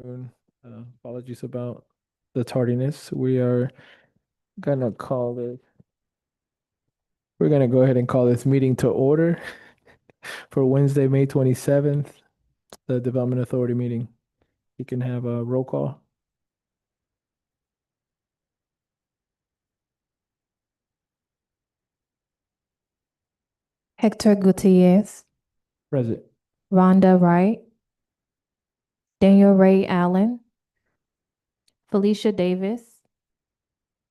afternoon. Apologies about the tardiness. We are gonna call it, we're gonna go ahead and call this meeting to order for Wednesday, May 27th, the Development Authority meeting. You can have a roll call. Hector Gutierrez, Present. Rhonda Wright, Daniel Ray Allen, Felicia Davis,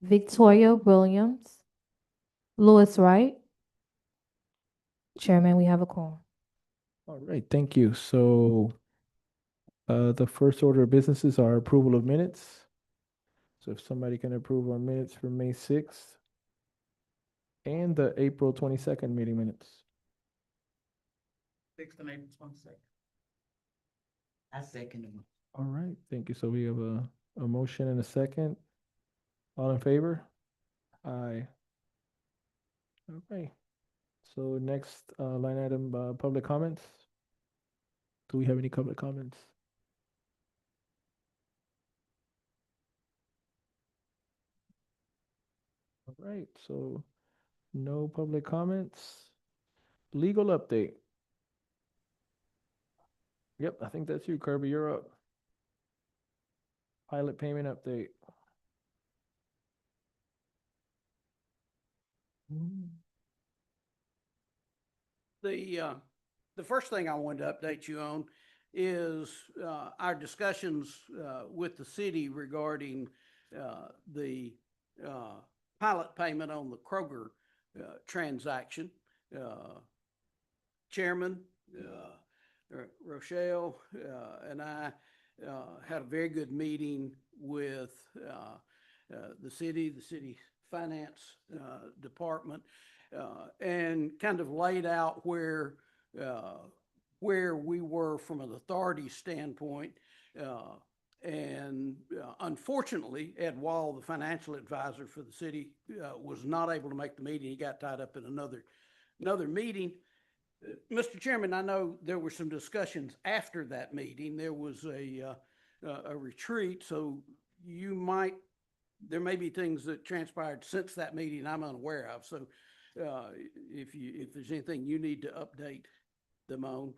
Victoria Williams, Louis Wright. Chairman, we have a quorum. All right, thank you. So the first order of businesses are approval of minutes. So if somebody can approve our minutes for May 6th and the April 22nd meeting minutes. 6th and April 22nd. I second them. All right, thank you. So we have a motion and a second. All in favor? Aye. Okay. So next line item, public comments. Do we have any public comments? All right, so no public comments. Legal update. Yep, I think that's you, Kirby. You're up. Pilot payment update. The first thing I wanted to update you on is our discussions with the city regarding the pilot payment on the Kroger transaction. Chairman Rochelle and I had a very good meeting with the city finance department, and kind of laid out where we were from an authority standpoint. Unfortunately, Ed Wall, the financial advisor for the city, was not able to make the meeting. He got tied up in another meeting. Mr. Chairman, I know there were some discussions after that meeting. There was a retreat, so there may be things that transpired since that meeting I'm unaware of. So if there's anything you need to update them on.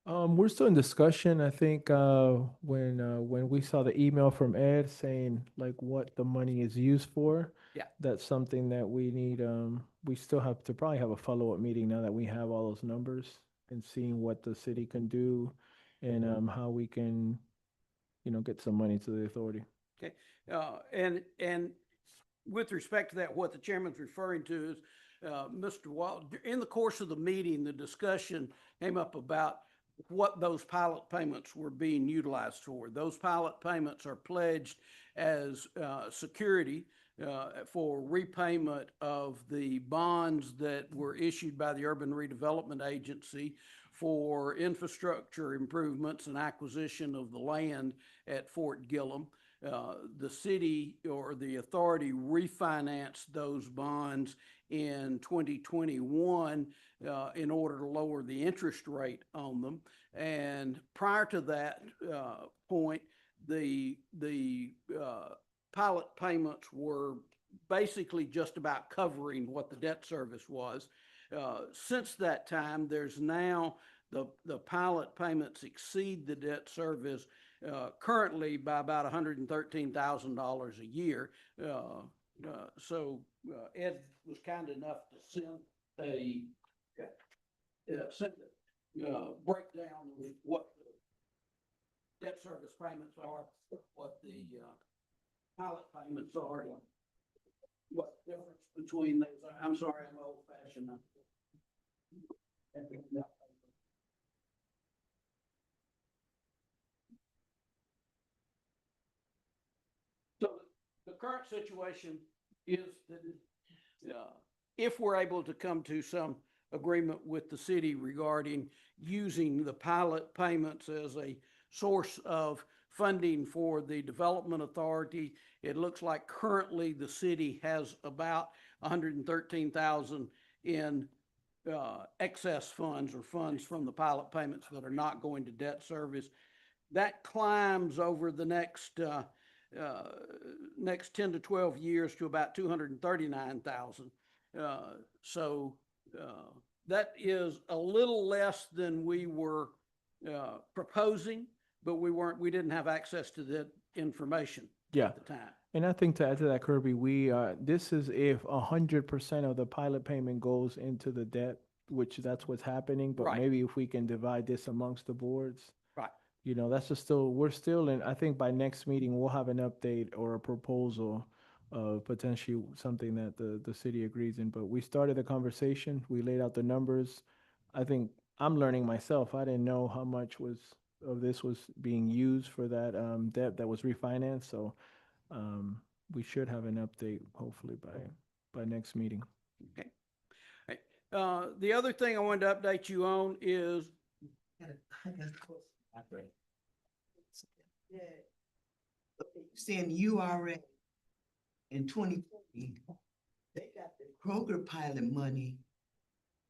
We're still in discussion. I think when we saw the email from Ed saying like what the money is used for, Yeah. that's something that we need. We still have to probably have a follow-up meeting now that we have all those numbers and seeing what the city can do and how we can, get some money to the authority. Okay. And with respect to that, what the chairman's referring to is Mr. Wall, in the course of the meeting, the discussion came up about what those pilot payments were being utilized for. Those pilot payments are pledged as security for repayment of the bonds that were issued by the Urban Redevelopment Agency for infrastructure improvements and acquisition of the land at Fort Gillem. The city or the authority refinanced those bonds in 2021 in order to lower the interest rate on them. And prior to that point, the pilot payments were basically just about covering what the debt service was. Since that time, there's now the pilot payments exceed the debt service currently by about $113,000 a year. So Ed was kind enough to send a breakdown of what the debt service payments are, what the pilot payments are, and what the difference between those are. I'm sorry, I'm old fashioned. So the current situation is that if we're able to come to some agreement with the city regarding using the pilot payments as a source of funding for the development authority, it looks like currently the city has about $113,000 in excess funds or funds from the pilot payments that are not going to debt service. that climbs over the next, next 10 to 12 years to about 239,000. So, that is a little less than we were, proposing, but we didn't have access to that information Yeah. at the time. And I think to add to that, Kirby, this is if 100% of the pilot payment goes into the debt, which that's what's happening, but Right. maybe if we can divide this amongst the boards, Right. you know, that's just still, we're still in, I think by next meeting, we'll have an update or a proposal of potentially something that the city agrees in, but we started the conversation, we laid out the numbers. I think I'm learning myself. I didn't know how much of this was being used for that, debt that was refinanced, so we should have an update hopefully by next meeting. Okay. Hey, the other thing I wanted to update you on is, I got a question. Okay. Yeah. Okay, saying URA in 2020, they got the Kroger pilot money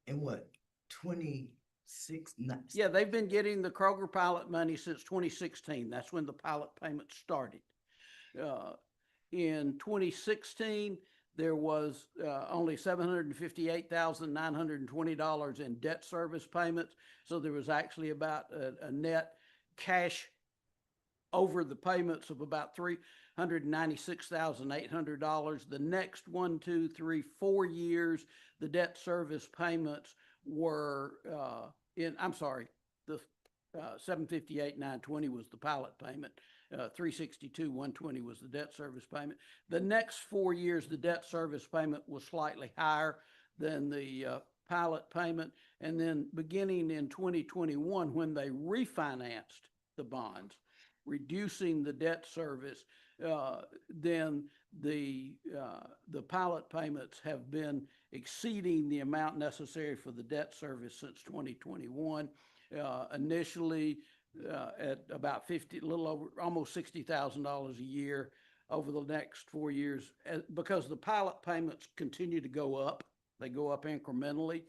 in what, 26? yeah, they've been getting the Kroger pilot money since 2016. That's when the pilot payment started. In 2016, there was only $758,920 in debt service payments. So there was actually about a net cash over the payments of about $396,800. The next 1, 2, 3, 4 years, the debt service payments were I'm sorry, the 758,920 was the pilot payment. 362,120 was the debt service payment. The next 4 years, the debt service payment was slightly higher than the pilot payment. And then beginning in 2021, when they refinanced the bonds, reducing the debt service, then the pilot payments have been exceeding the amount necessary for the debt service since 2021. Initially, at about a little over, almost $60,000 a year over the next 4 years, because the pilot payments continue to go up. They go up incrementally.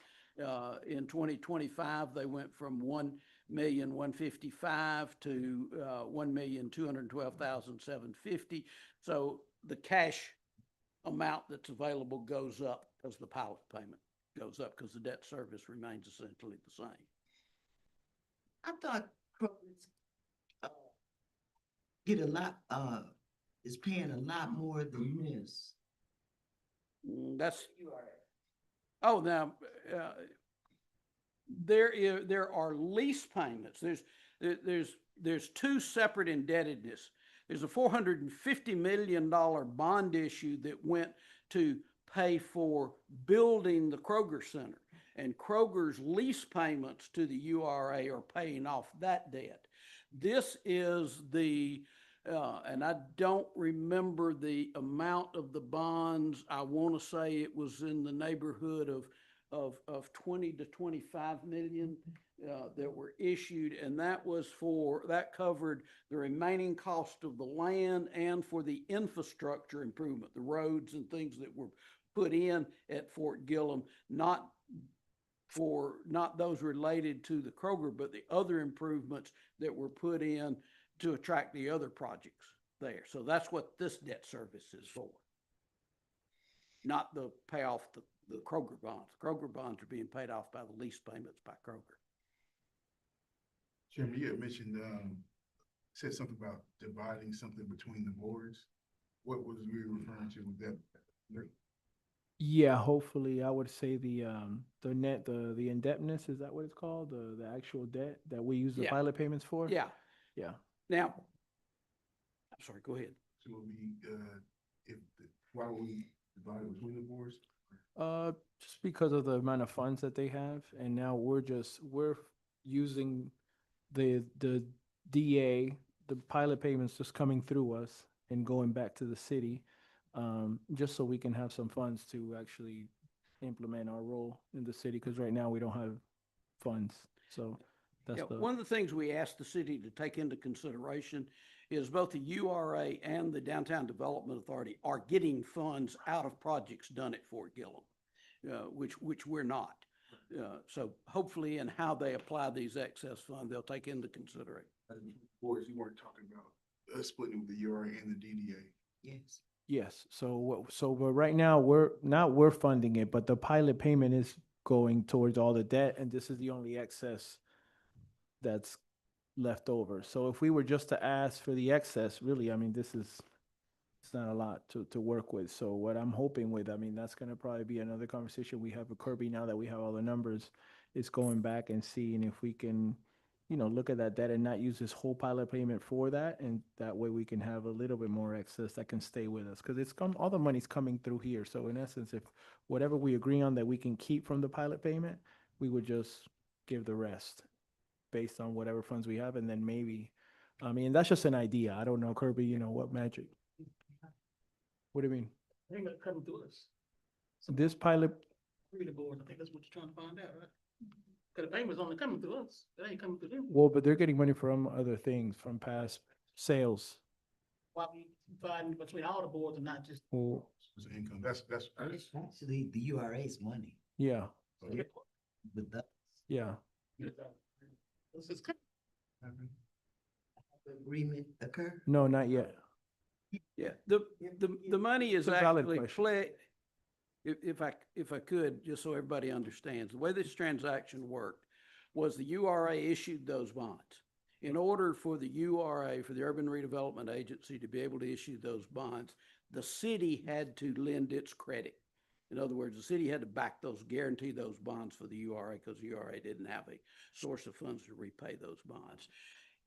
In 2025, they went from $1,155,000 to $1,212,750. So the cash amount that's available goes up as the pilot payment goes up because the debt service remains essentially the same. I thought Kroger's get a lot, is paying a lot more than this. That's, oh, now, there are lease payments. There's two separate indebtedness. There's a $450 million bond issue that went to pay for building the Kroger Center. And Kroger's lease payments to the URA are paying off that debt. This is the, and I don't remember the amount of the bonds. I want to say it was in the neighborhood of 20 to 25 million that were issued. And that covered the remaining cost of the land and for the infrastructure improvement, the roads and things that were put in at Fort Gillem, not those related to the Kroger, but the other improvements that were put in to attract the other projects there. So that's what this debt service is for. Not the pay off the Kroger bonds. The Kroger bonds are being paid off by the lease payments by Kroger. Chairman, you had mentioned, said something about dividing something between the boards. What was we referring to with that? Yeah, hopefully I would say the indebtedness, is that what it's called? The actual debt that we use the Yeah. pilot payments for? Yeah. Yeah. Now, I'm sorry, go ahead. So it would be, why would we divide it between the boards? Just because of the amount of funds that they have, and now we're using the DA, the pilot payments just coming through us and going back to the city, just so we can have some funds to actually implement our role in the city, because right now we don't have funds. So that's Yeah, one of the things we asked the city to take into consideration is both the URA and the Downtown Development Authority are getting funds out of projects done at Fort Gillem, which we're not. So hopefully in how they apply these excess funds, they'll take into consideration. Boards, you weren't talking about splitting with the URA and the DDA. Yes. Yes, so but right now, we're funding it, but the pilot payment is going towards all the debt, and this is the only excess that's left over. So if we were just to ask for the excess, really, I mean, it's not a lot to work with. So what I'm hoping with, I mean, that's gonna probably be another conversation we have with Kirby now that we have all the numbers, is going back and seeing if we can, look at that debt and not use this whole pilot payment for that, and that way we can have a little bit more excess that can stay with us, because all the money's coming through here. So in essence, if whatever we agree on that we can keep from the pilot payment, we would just give the rest based on whatever funds we have, and then maybe, I mean, that's just an idea. I don't know, Kirby, what magic? What do you mean? They ain't gonna come through us. This pilot, Read the board, I think that's what you're trying to find out, right? Cause the payment's only coming through us, it ain't coming through them. well, but they're getting money from other things, from past sales. Why we dividing between all the boards and not just. Well, It's income, that's, It's actually the URA's money, yeah, but the yeah. This is coming. agreement occur. No, not yet. Yeah, the money is It's a valid actually question. if I could, just so everybody understands, the way this transaction worked was the URA issued those bonds. In order for the URA, for the Urban Redevelopment Agency to be able to issue those bonds, the city had to lend its credit. In other words, the city had to guarantee those bonds for the URA, because the URA didn't have a source of funds to repay those bonds.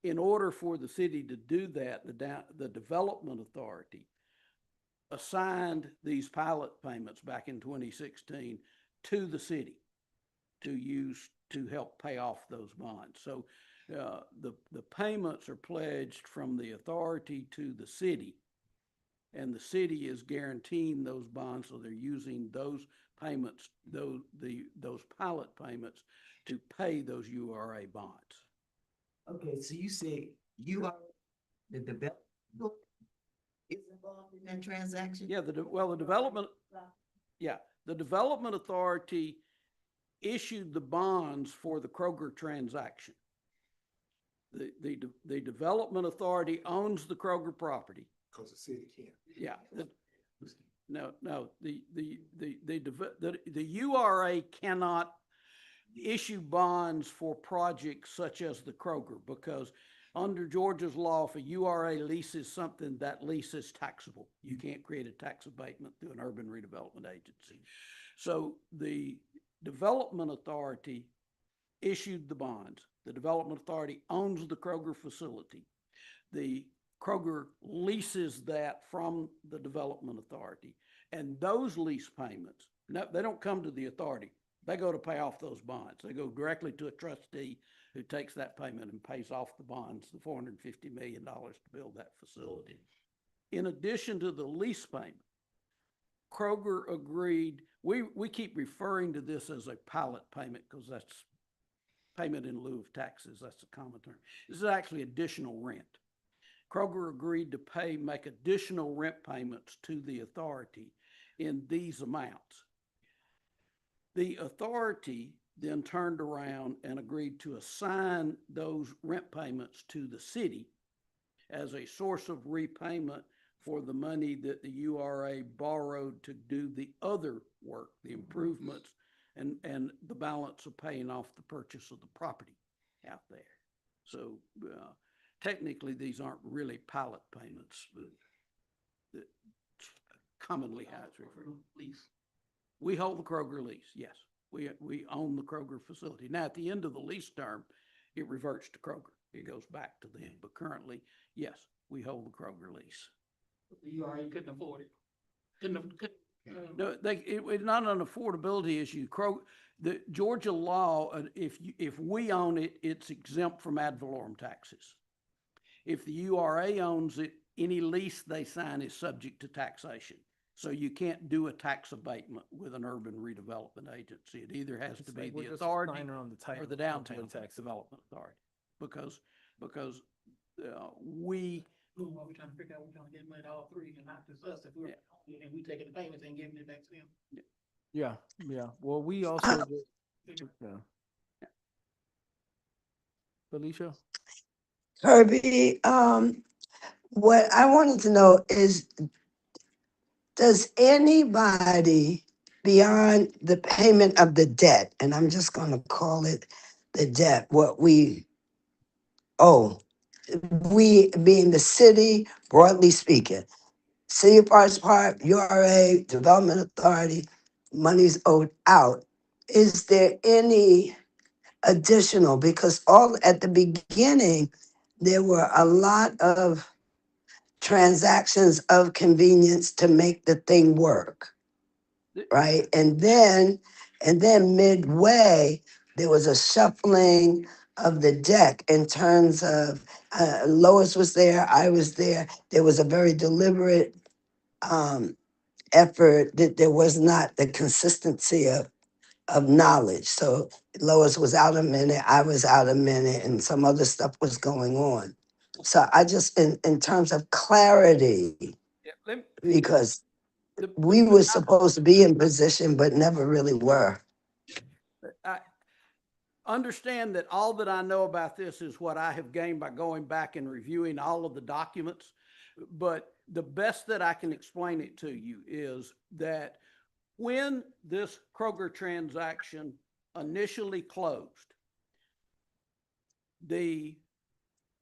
In order for the city to do that, the Development Authority assigned these pilot payments back in 2016 to the city to use to help pay off those bonds. So the payments are pledged from the authority to the city, and the city is guaranteeing those bonds, so they're using those payments, those pilot payments, to pay those URA bonds. Okay, so you say you are the developer is involved in that transaction? Yeah, the Development Authority issued the bonds for the Kroger transaction. The Development Authority owns the Kroger property. because the city can't. Yeah. No, the URA cannot issue bonds for projects such as the Kroger, because under Georgia's law, if a URA leases something, that lease is taxable. You can't create a tax abatement through an urban redevelopment agency. So the Development Authority issued the bonds. The Development Authority owns the Kroger facility. The Kroger leases that from the Development Authority. And those lease payments, no, they don't come to the authority. They go to pay off those bonds. They go directly to a trustee who takes that payment and pays off the bonds, the $450 million to build that facility. In addition to the lease payment, Kroger agreed, we keep referring to this as a pilot payment because that's payment in lieu of taxes. That's a common term. This is actually additional rent. Kroger agreed to make additional rent payments to the authority in these amounts. The authority then turned around and agreed to assign those rent payments to the city as a source of repayment for the money that the URA borrowed to do the other work, the improvements, and the balance of paying off the purchase of the property out there. So technically, these aren't really pilot payments, but that commonly how it's referred. Lease. We hold the Kroger lease, yes. We own the Kroger facility. Now, at the end of the lease term, it reverts to Kroger. It goes back to them. But currently, yes, we hold the Kroger lease. The URA couldn't afford it. No, it's not an affordability issue. The Georgia law, if we own it, it's exempt from ad valorem taxes. If the URA owns it, any lease they sign is subject to taxation. So you can't do a tax abatement with an urban redevelopment agency. It either has to be the authority or the downtown tax development authority. Because we. Who are we trying to figure out? We're trying to get money to all three and not just us. If we're, and we taking the payments and giving it back to them. Yeah. Well, we also, yeah. Felicia? Kirby, what I wanted to know is, does anybody beyond the payment of the debt, and I'm just gonna call it the debt, what we owe, we being the city, broadly speaking, City of Forest Park, URA, Development Authority, money's owed out. Is there any additional? Because all at the beginning, there were a lot of transactions of convenience to make the thing work, right? And then midway, there was a shuffling of the deck in terms of Lois was there, I was there. There was a very deliberate effort that there was not the consistency of knowledge. So Lois was out a minute, I was out a minute, and some other stuff was going on. So I just, in terms of clarity, Yeah, let me- because the- we were supposed to be in position, but never really were. I understand that all that I know about this is what I have gained by going back and reviewing all of the documents. But the best that I can explain it to you is that when this Kroger transaction initially closed, the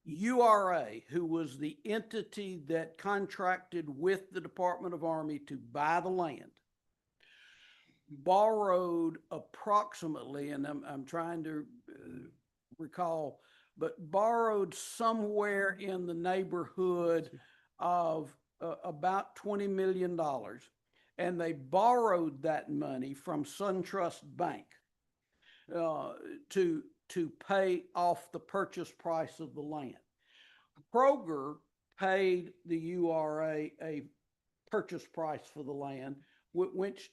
URA, who was the entity that contracted with the Department of Army to buy the land, borrowed approximately, and I'm trying to recall, but borrowed somewhere in the neighborhood of about $20 million. And they borrowed that money from SunTrust Bank to pay off the purchase price of the land. Kroger paid the URA a purchase price for the land, which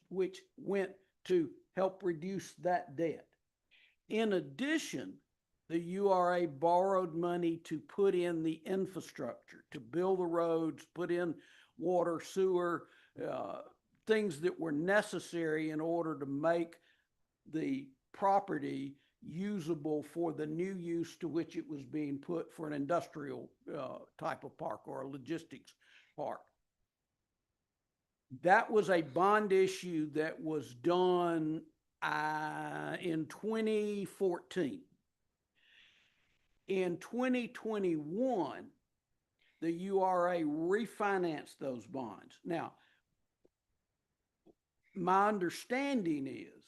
went to help reduce that debt. In addition, the URA borrowed money to put in the infrastructure, to build the roads, put in water, sewer, things that were necessary in order to make the property usable for the new use to which it was being put for an industrial type of park or a logistics park. That was a bond issue that was done in 2014. In 2021, the URA refinanced those bonds. Now, my understanding is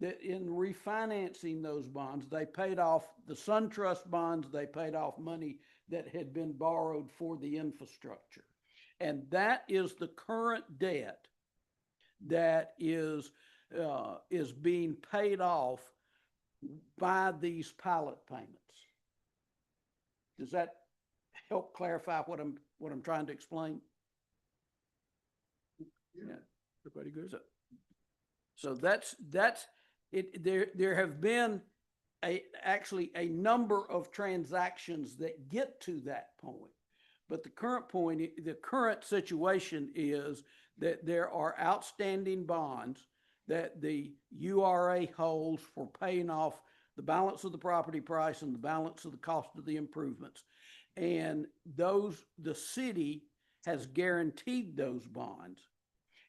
that in refinancing those bonds, they paid off the SunTrust bonds, they paid off money that had been borrowed for the infrastructure. And that is the current debt that is being paid off by these pilot payments. Does that help clarify what I'm trying to explain? Yeah. Everybody good? So that's it. There have been actually a number of transactions that get to that point. But the current situation is that there are outstanding bonds that the URA holds for paying off the balance of the property price and the balance of the cost of the improvements. And the city has guaranteed those bonds,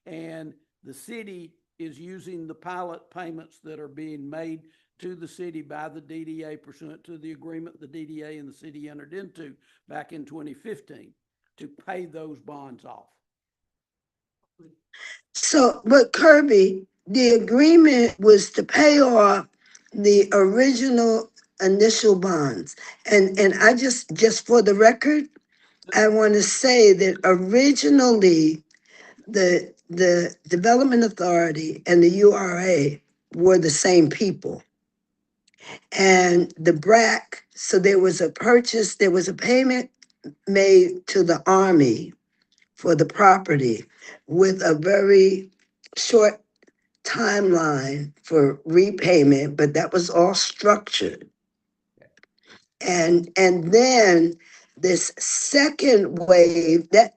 and the city is using the pilot payments that are being made to the city by the DDA pursuant to the agreement the DDA and the city entered into back in 2015 to pay those bonds off. So, but Kirby, the agreement was to pay off the original initial bonds. And I just for the record, I want to say that originally the Development Authority and the URA were the same people. And the BRAC, so there was a payment made to the Army for the property with a very short timeline for repayment, but that was all structured. And then this second wave, that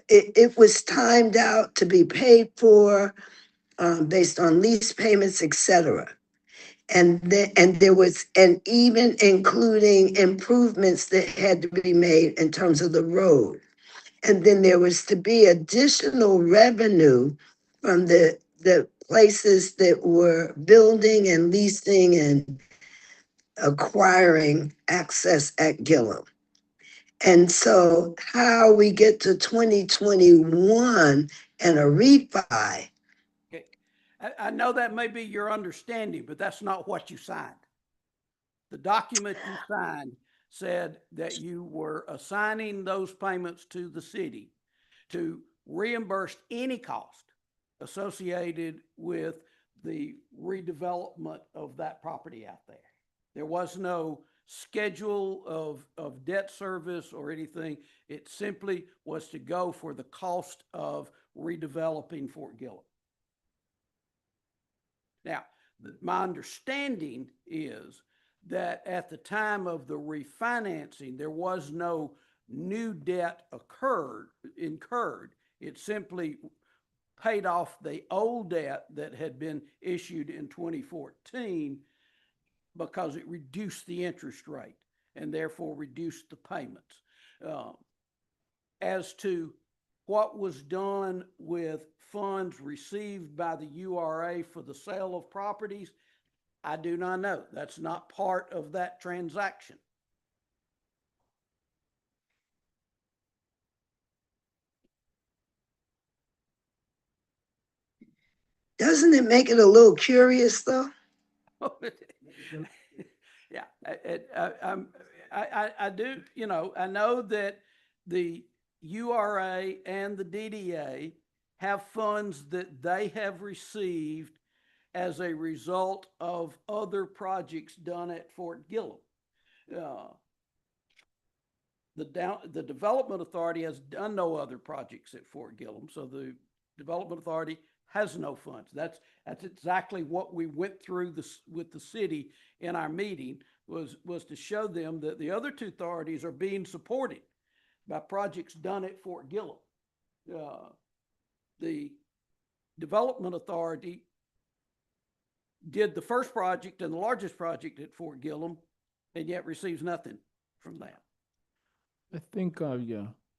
it was timed out to be paid for based on lease payments, etc. And there was, and even including improvements that had to be made in terms of the road. And then there was to be additional revenue from the places that were building and leasing and acquiring access at Gillum. And so how we get to 2021 and a refi, Okay. I know that may be your understanding, but that's not what you signed. The document you signed said that you were assigning those payments to the city to reimburse any cost associated with the redevelopment of that property out there. There was no schedule of debt service or anything. It simply was to go for the cost of redeveloping Fort Gillum. Now, my understanding is that at the time of the refinancing, there was no new debt incurred. It simply paid off the old debt that had been issued in 2014 because it reduced the interest rate and therefore reduced the payments. As to what was done with funds received by the URA for the sale of properties, I do not know. That's not part of that transaction. doesn't it make it a little curious though? Yeah, I do, you know, I know that the URA and the DDA have funds that they have received as a result of other projects done at Fort Gillum. The Development Authority has done no other projects at Fort Gillum, so the Development Authority has no funds. That's exactly what we went through this with the city in our meeting was to show them that the other two authorities are being supported by projects done at Fort Gillum. The Development Authority did the first project and the largest project at Fort Gillum and yet receives nothing from that. I think,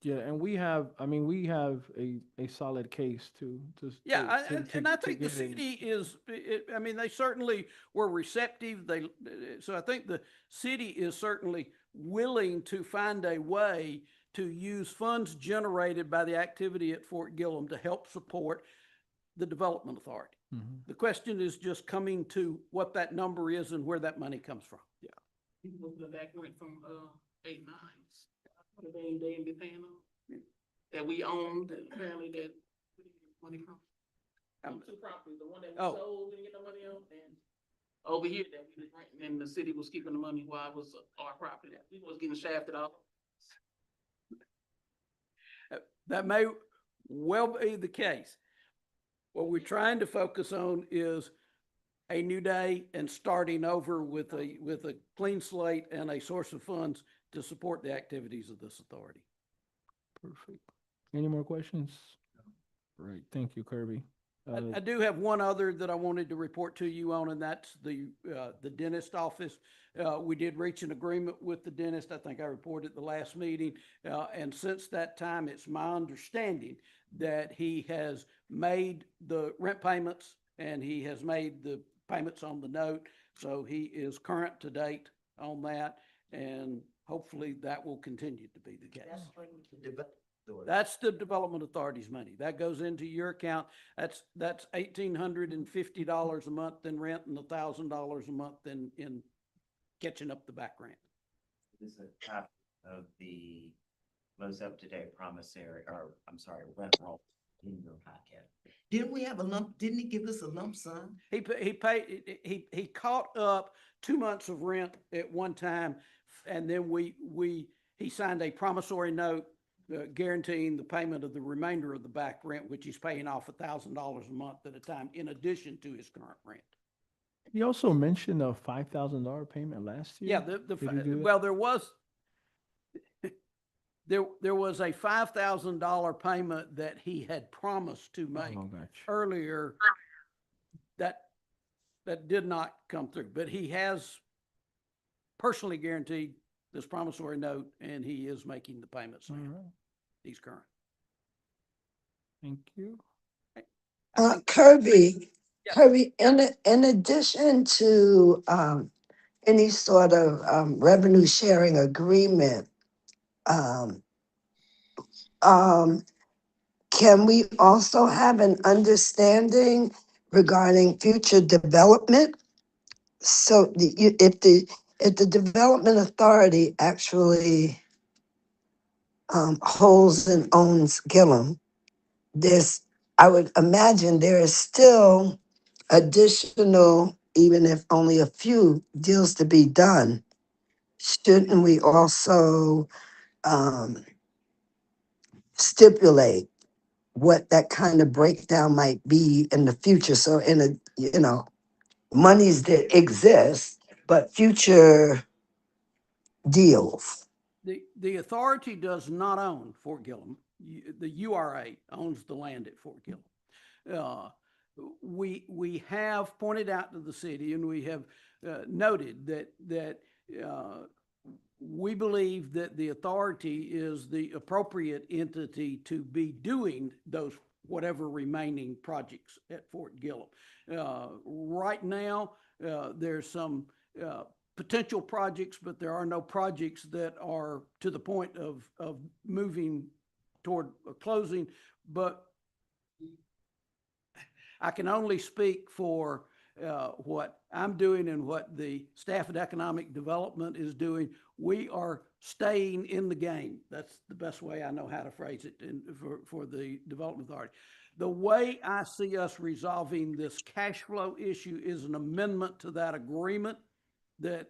yeah, and we have a solid case to. Yeah, and I to think the get in. city is, I mean, they certainly were receptive. So I think the city is certainly willing to find a way to use funds generated by the activity at Fort Gillum to help support the Development Authority. Mhm. The question is just coming to what that number is and where that money comes from. Yeah. People go back went from 8 9s. What they be paying on that we owned and apparently that money from. Two properties, the one that we sold and get the money on, and over here that we was renting and the city was keeping the money while it was our property. We was getting shafted off. That may well be the case. What we're trying to focus on is a new day and starting over with a clean slate and a source of funds to support the activities of this authority. Perfect. Any more questions? Right, thank you, Kirby. I do have one other that I wanted to report to you on, and that's the dentist office. We did reach an agreement with the dentist. I think I reported the last meeting. And since that time, it's my understanding that he has made the rent payments and he has made the payments on the note. So he is current to date on that, and hopefully that will continue to be the case. That's the Development Authority's money. That goes into your account. That's $1,850 a month in rent and $1,000 a month in catching up the back rent. This is a copy of the most up-to-date rent roll in your packet. Didn't we have didn't he give us a lump sum? He caught up 2 months of rent at one time, and then he signed a promissory note guaranteeing the payment of the remainder of the back rent, which he's paying off $1,000 a month at a time, in addition to his current rent. He also mentioned a $5,000 payment last year. Yeah, Did he do that? well, there was a $5,000 payment that he had promised to make Oh, gotcha. earlier. That that did not come through, but he has personally guaranteed this promissory note, and he is making the payments All now. right, He's current. thank you. I think- Kirby, Yes. Kirby, in addition to, any sort of, revenue sharing agreement, um, um, can we also have an understanding regarding future development? So if the development authority actually, holds and owns Gillum, there's, I would imagine there is still additional, even if only a few deals to be done. Shouldn't we also, stipulate what that kind of breakdown might be in the future? So in a, monies that exist, but future deals. The authority does not own Fort Gillum. The URA owns the land at Fort Gillum. We have pointed out to the city, and we have noted that we believe that the authority is the appropriate entity to be doing those whatever remaining projects at Fort Gillum. Right now, there's some potential projects, but there are no projects that are to the point of moving toward a closing. But I can only speak for what I'm doing and what the staff at Economic Development is doing. We are staying in the game. That's the best way I know how to phrase it for the Development Authority. The way I see us resolving this cash flow issue is an amendment to that agreement that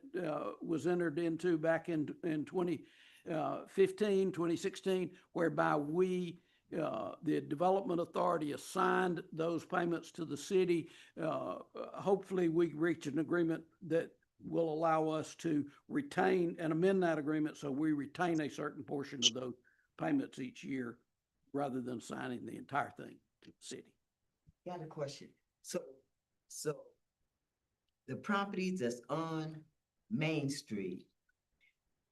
was entered into back in 2015, 2016, whereby we, the Development Authority, assigned those payments to the city. Hopefully we reach an agreement that will allow us to retain and amend that agreement so we retain a certain portion of those payments each year rather than signing the entire thing to the city. Got a question. So the properties that's on Main Street,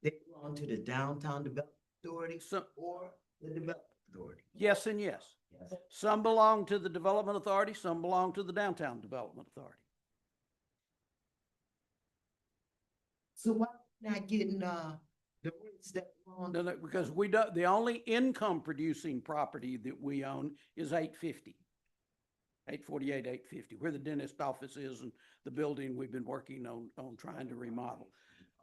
they belong to the Downtown Development Authority So, or the Development Authority? yes and yes. Yes. Some belong to the Development Authority, some belong to the Downtown Development Authority. So why not getting, the rates that belong? No, no, because we don't, the only income producing property that we own is 850. 848, 850, where the dentist office is and the building we've been working on trying to remodel.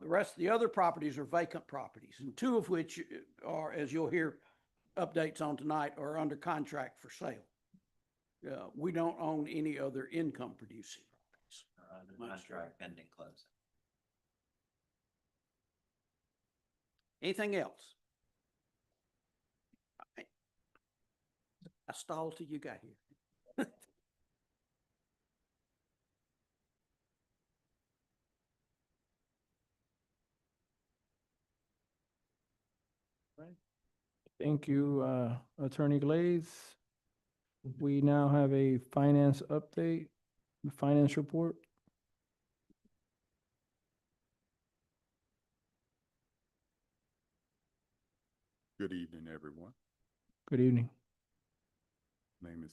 The rest of the other properties are vacant properties, and two of which are, as you'll hear updates on tonight, are under contract for sale. We don't own any other income producing properties. Under contract pending closing. Anything else? I stalled till you got here. Thank you, Attorney Glaze. We now have a finance update, the finance report. Good evening, everyone. Good evening. Name is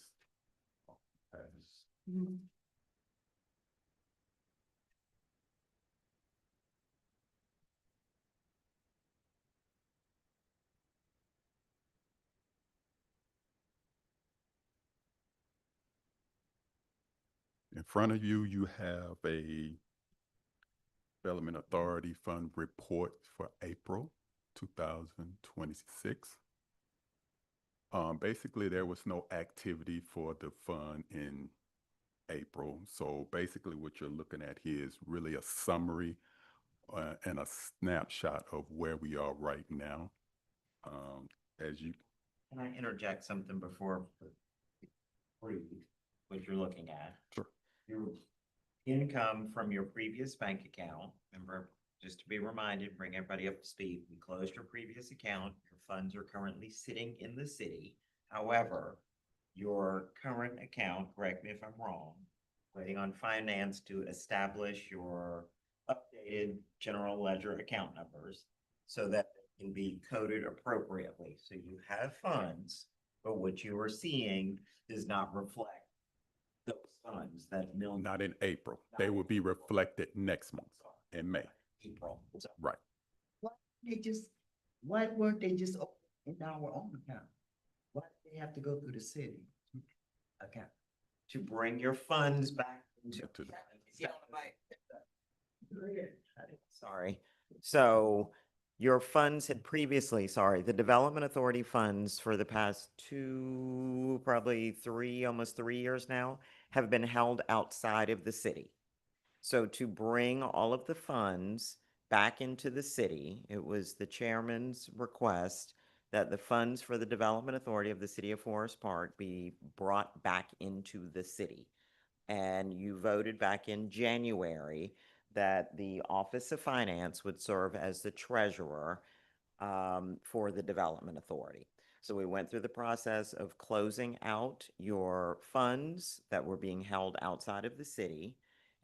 in front of you, you have a Development Authority Fund report for April 2026. Basically, there was no activity for the fund in April. So basically what you're looking at here is really a summary and a snapshot of where we are right now. As you, Can I interject something before what you're looking at? Sure. Your income from your previous bank account, remember, just to be reminded, bring everybody up to speed, we closed your previous account, your funds are currently sitting in the city. However, your current account, correct me if I'm wrong, waiting on finance to establish your updated general ledger account numbers so that they can be coded appropriately. So you have funds, but what you are seeing does not reflect those funds, that million. Not in April. They will be reflected next month in May. April. So Right. Why weren't they just open in our own account? Why did they have to go through the city account? to bring your funds back into. To the- Sorry. So your funds had previously, sorry, the Development Authority funds for the past two, probably three, almost 3 years now, have been held outside of the city. So to bring all of the funds back into the city, it was the chairman's request that the funds for the Development Authority of the City of Forest Park be brought back into the city. And you voted back in January that the Office of Finance would serve as the treasurer for the Development Authority. So we went through the process of closing out your funds that were being held outside of the city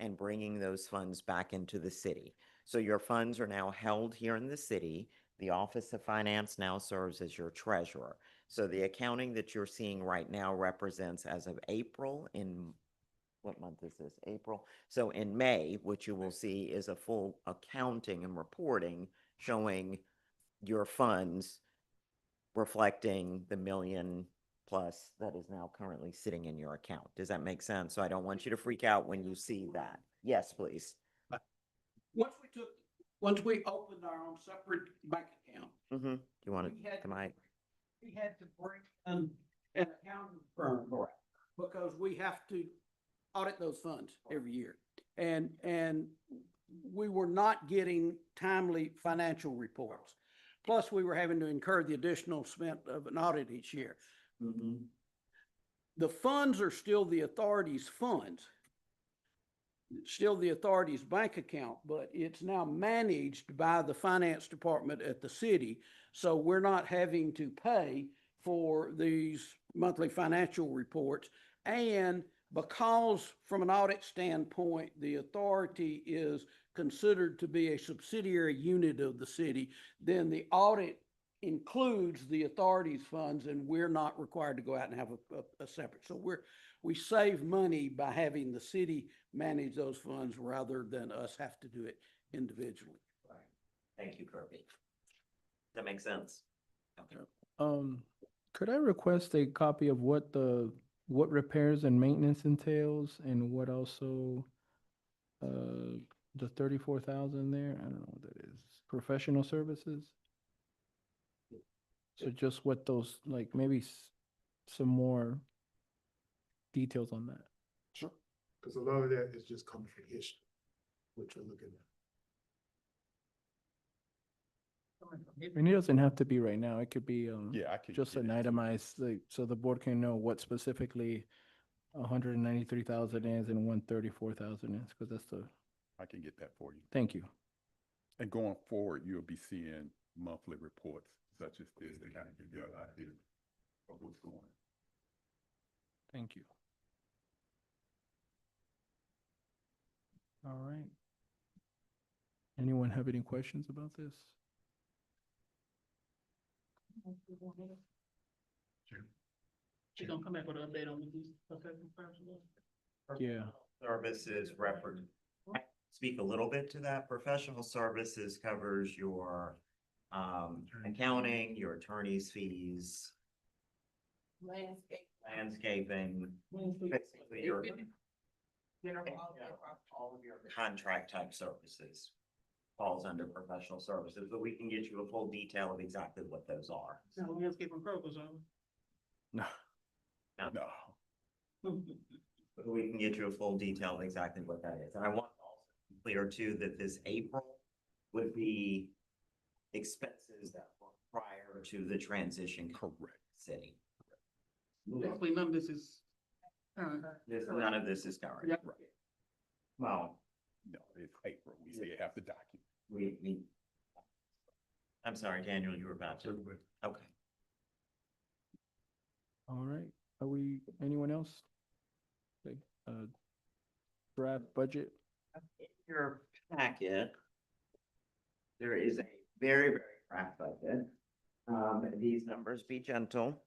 and bringing those funds back into the city. So your funds are now held here in the city. The Office of Finance now serves as your treasurer. So the accounting that you're seeing right now represents as of April in, what month is this? April. So in May, what you will see is a full accounting and reporting showing your funds reflecting the million plus that is now currently sitting in your account. Does that make sense? So I don't want you to freak out when you see that. Yes, please. Once we opened our own separate bank account, Mm-hmm. You want We had- to, am I? we had to bring in an accounting firm. Because we have to audit those funds every year. And we were not getting timely financial reports. Plus, we were having to incur the additional expense of an audit each year. The funds are still the authority's funds. Still the authority's bank account, but it's now managed by the finance department at the city. So we're not having to pay for these monthly financial reports. And because from an audit standpoint, the authority is considered to be a subsidiary unit of the city, then the audit includes the authority's funds and we're not required to go out and have a separate. So we save money by having the city manage those funds rather than us have to do it individually. Thank you, Kirby. That makes sense. Okay. Could I request a copy of what repairs and maintenance entails and what also, the 34,000 there? I don't know what that is. Professional services? So just what those, like maybe some more details on that. Sure. Because a lot of that is just coming from history, what you're looking at. And it doesn't have to be right now. It could be, Yeah, I can. just get an it to you. itemized, like, so the board can know what specifically 193,000 is and 134,000 is, because that's the, I can get that for you. thank you. And going forward, you'll be seeing monthly reports such as this to kind of give you an idea of what's going on. Thank you. All right. Anyone have any questions about this? She gonna come back with an update on these professional services? Yeah. Services speak a little bit to that. Professional services covers your accounting, your attorney's fees, landscaping, basically your all of your contract type services falls under professional services, but we can get you a full detail of exactly what those are. No, landscaping programs, No. No, But we can get you a full detail of exactly what that is. And I want to also be clear too, that this April would be expenses that were prior to the transition. correct. City. Basically, none of this is. None of this is current. Yeah. Right. Well, No, it's April. We say you have to document. I'm sorry, Daniel, you were about to. Okay. All right. Are we, anyone else? Okay, draft budget. In your packet, there is a very, very craft budget. These numbers, be gentle.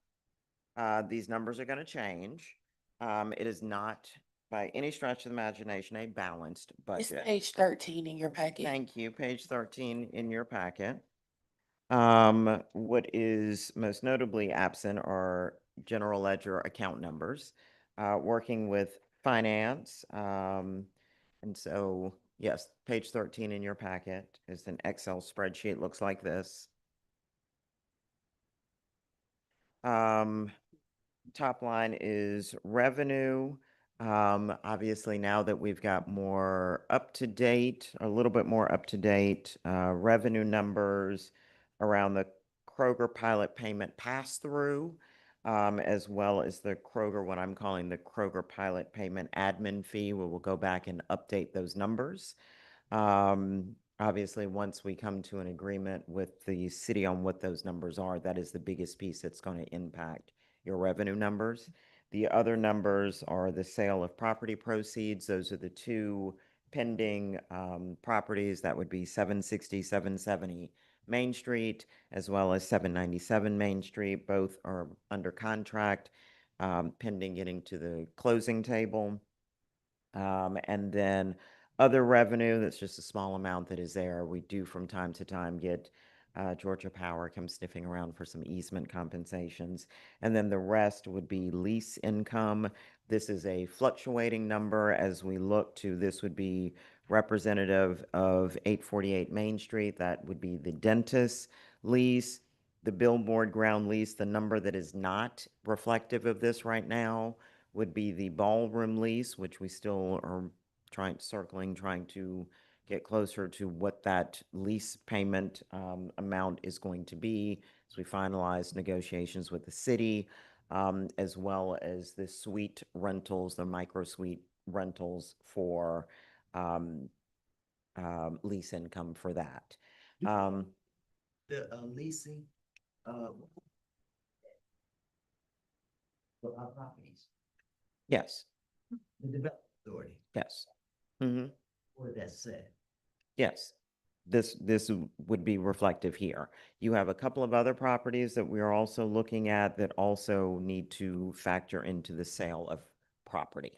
These numbers are gonna change. It is not by any stretch of the imagination a balanced It's budget. page 13 in your packet. Thank you, page 13 in your packet. What is most notably absent are general ledger account numbers, working with finance. And so, yes, page 13 in your packet is an Excel spreadsheet, looks like this. Top line is revenue. Obviously now that we've got more up-to-date, a little bit more up-to-date, revenue numbers around the Kroger pilot payment pass-through, as well as the Kroger, what I'm calling the Kroger pilot payment admin fee, where we'll go back and update those numbers. Obviously, once we come to an agreement with the city on what those numbers are, that is the biggest piece that's going to impact your revenue numbers. The other numbers are the sale of property proceeds. Those are the two pending properties. That would be 760, 770 Main Street, as well as 797 Main Street. Both are under contract, pending getting to the closing table. And then other revenue, that's just a small amount that is there. We do from time to time get Georgia Power come sniffing around for some easement compensations. And then the rest would be lease income. This is a fluctuating number as we look to, this would be representative of 848 Main Street. That would be the dentist lease, the billboard ground lease. The number that is not reflective of this right now would be the ballroom lease, which we still are trying to get closer to what that lease payment amount is going to be as we finalize negotiations with the city, as well as the suite rentals, the micro suite rentals for lease income for that. The leasing, for our properties, Yes, the development authority, yes. Mm-hmm. what that said. Yes, this would be reflective here. You have a couple of other properties that we are also looking at that also need to factor into the sale of property.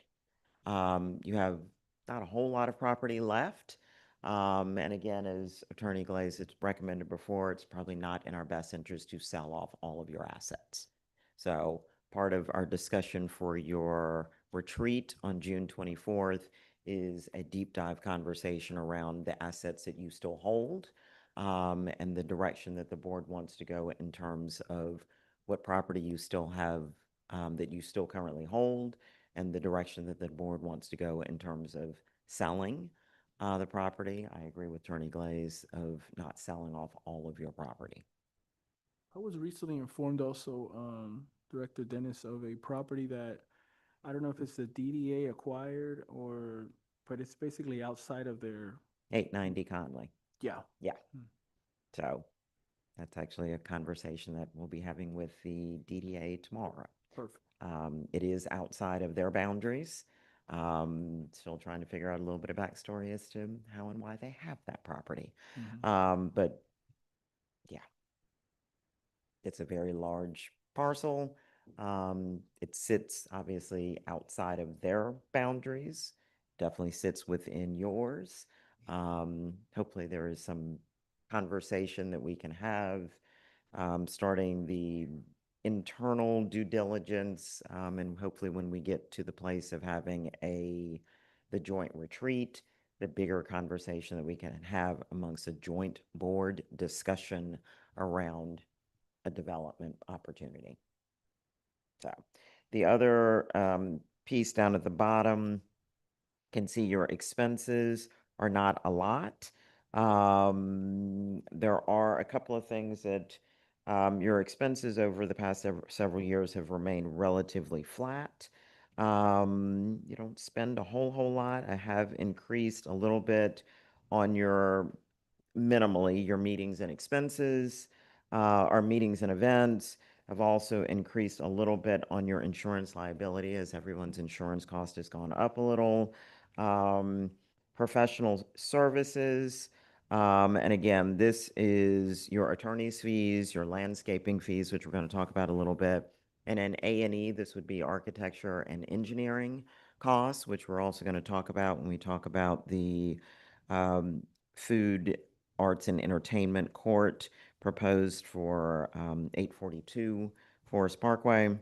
You have not a whole lot of property left. And again, as Attorney Glaze has recommended before, it's probably not in our best interest to sell off all of your assets. So part of our discussion for your retreat on June 24th is a deep dive conversation around the assets that you still hold, and the direction that the board wants to go in terms of what property you still have, that you still currently hold, and the direction that the board wants to go in terms of selling the property. I agree with Attorney Glaze of not selling off all of your property. I was recently informed also, Director Dennis, of a property that I don't know if it's the DDA acquired but it's basically outside of their, 890 Conley. yeah. Yeah. Hmm. So that's actually a conversation that we'll be having with the DDA tomorrow. Perfect. It is outside of their boundaries. Still trying to figure out a little bit of backstory as to how and why they have that property. Mhm. But yeah, it's a very large parcel. It sits obviously outside of their boundaries, definitely sits within yours. Hopefully there is some conversation that we can have, starting the internal due diligence, and hopefully when we get to the place of having the joint retreat, the bigger conversation that we can have amongst a joint board discussion around a development opportunity. So the other piece down at the bottom, can see your expenses are not a lot. There are a couple of things that your expenses over the past several years have remained relatively flat. You don't spend a whole lot. I have increased a little bit on minimally your meetings and expenses, our meetings and events. Have also increased a little bit on your insurance liability as everyone's insurance cost has gone up a little. Professional services. And again, this is your attorney's fees, your landscaping fees, which we're going to talk about a little bit. And then A&E, this would be architecture and engineering costs, which we're also going to talk about when we talk about the food, arts, and entertainment court proposed for 842 Forest Parkway.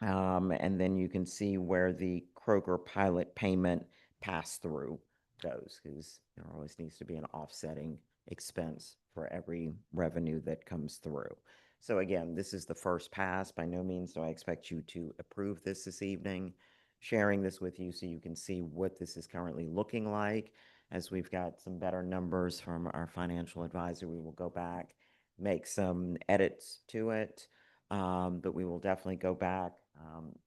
And then you can see where the Kroger pilot payment pass-through goes, because there always needs to be an offsetting expense for every revenue that comes through. So again, this is the first pass. By no means do I expect you to approve this evening. Sharing this with you so you can see what this is currently looking like. As we've got some better numbers from our financial advisor, we will go back, make some edits to it. But we will definitely go back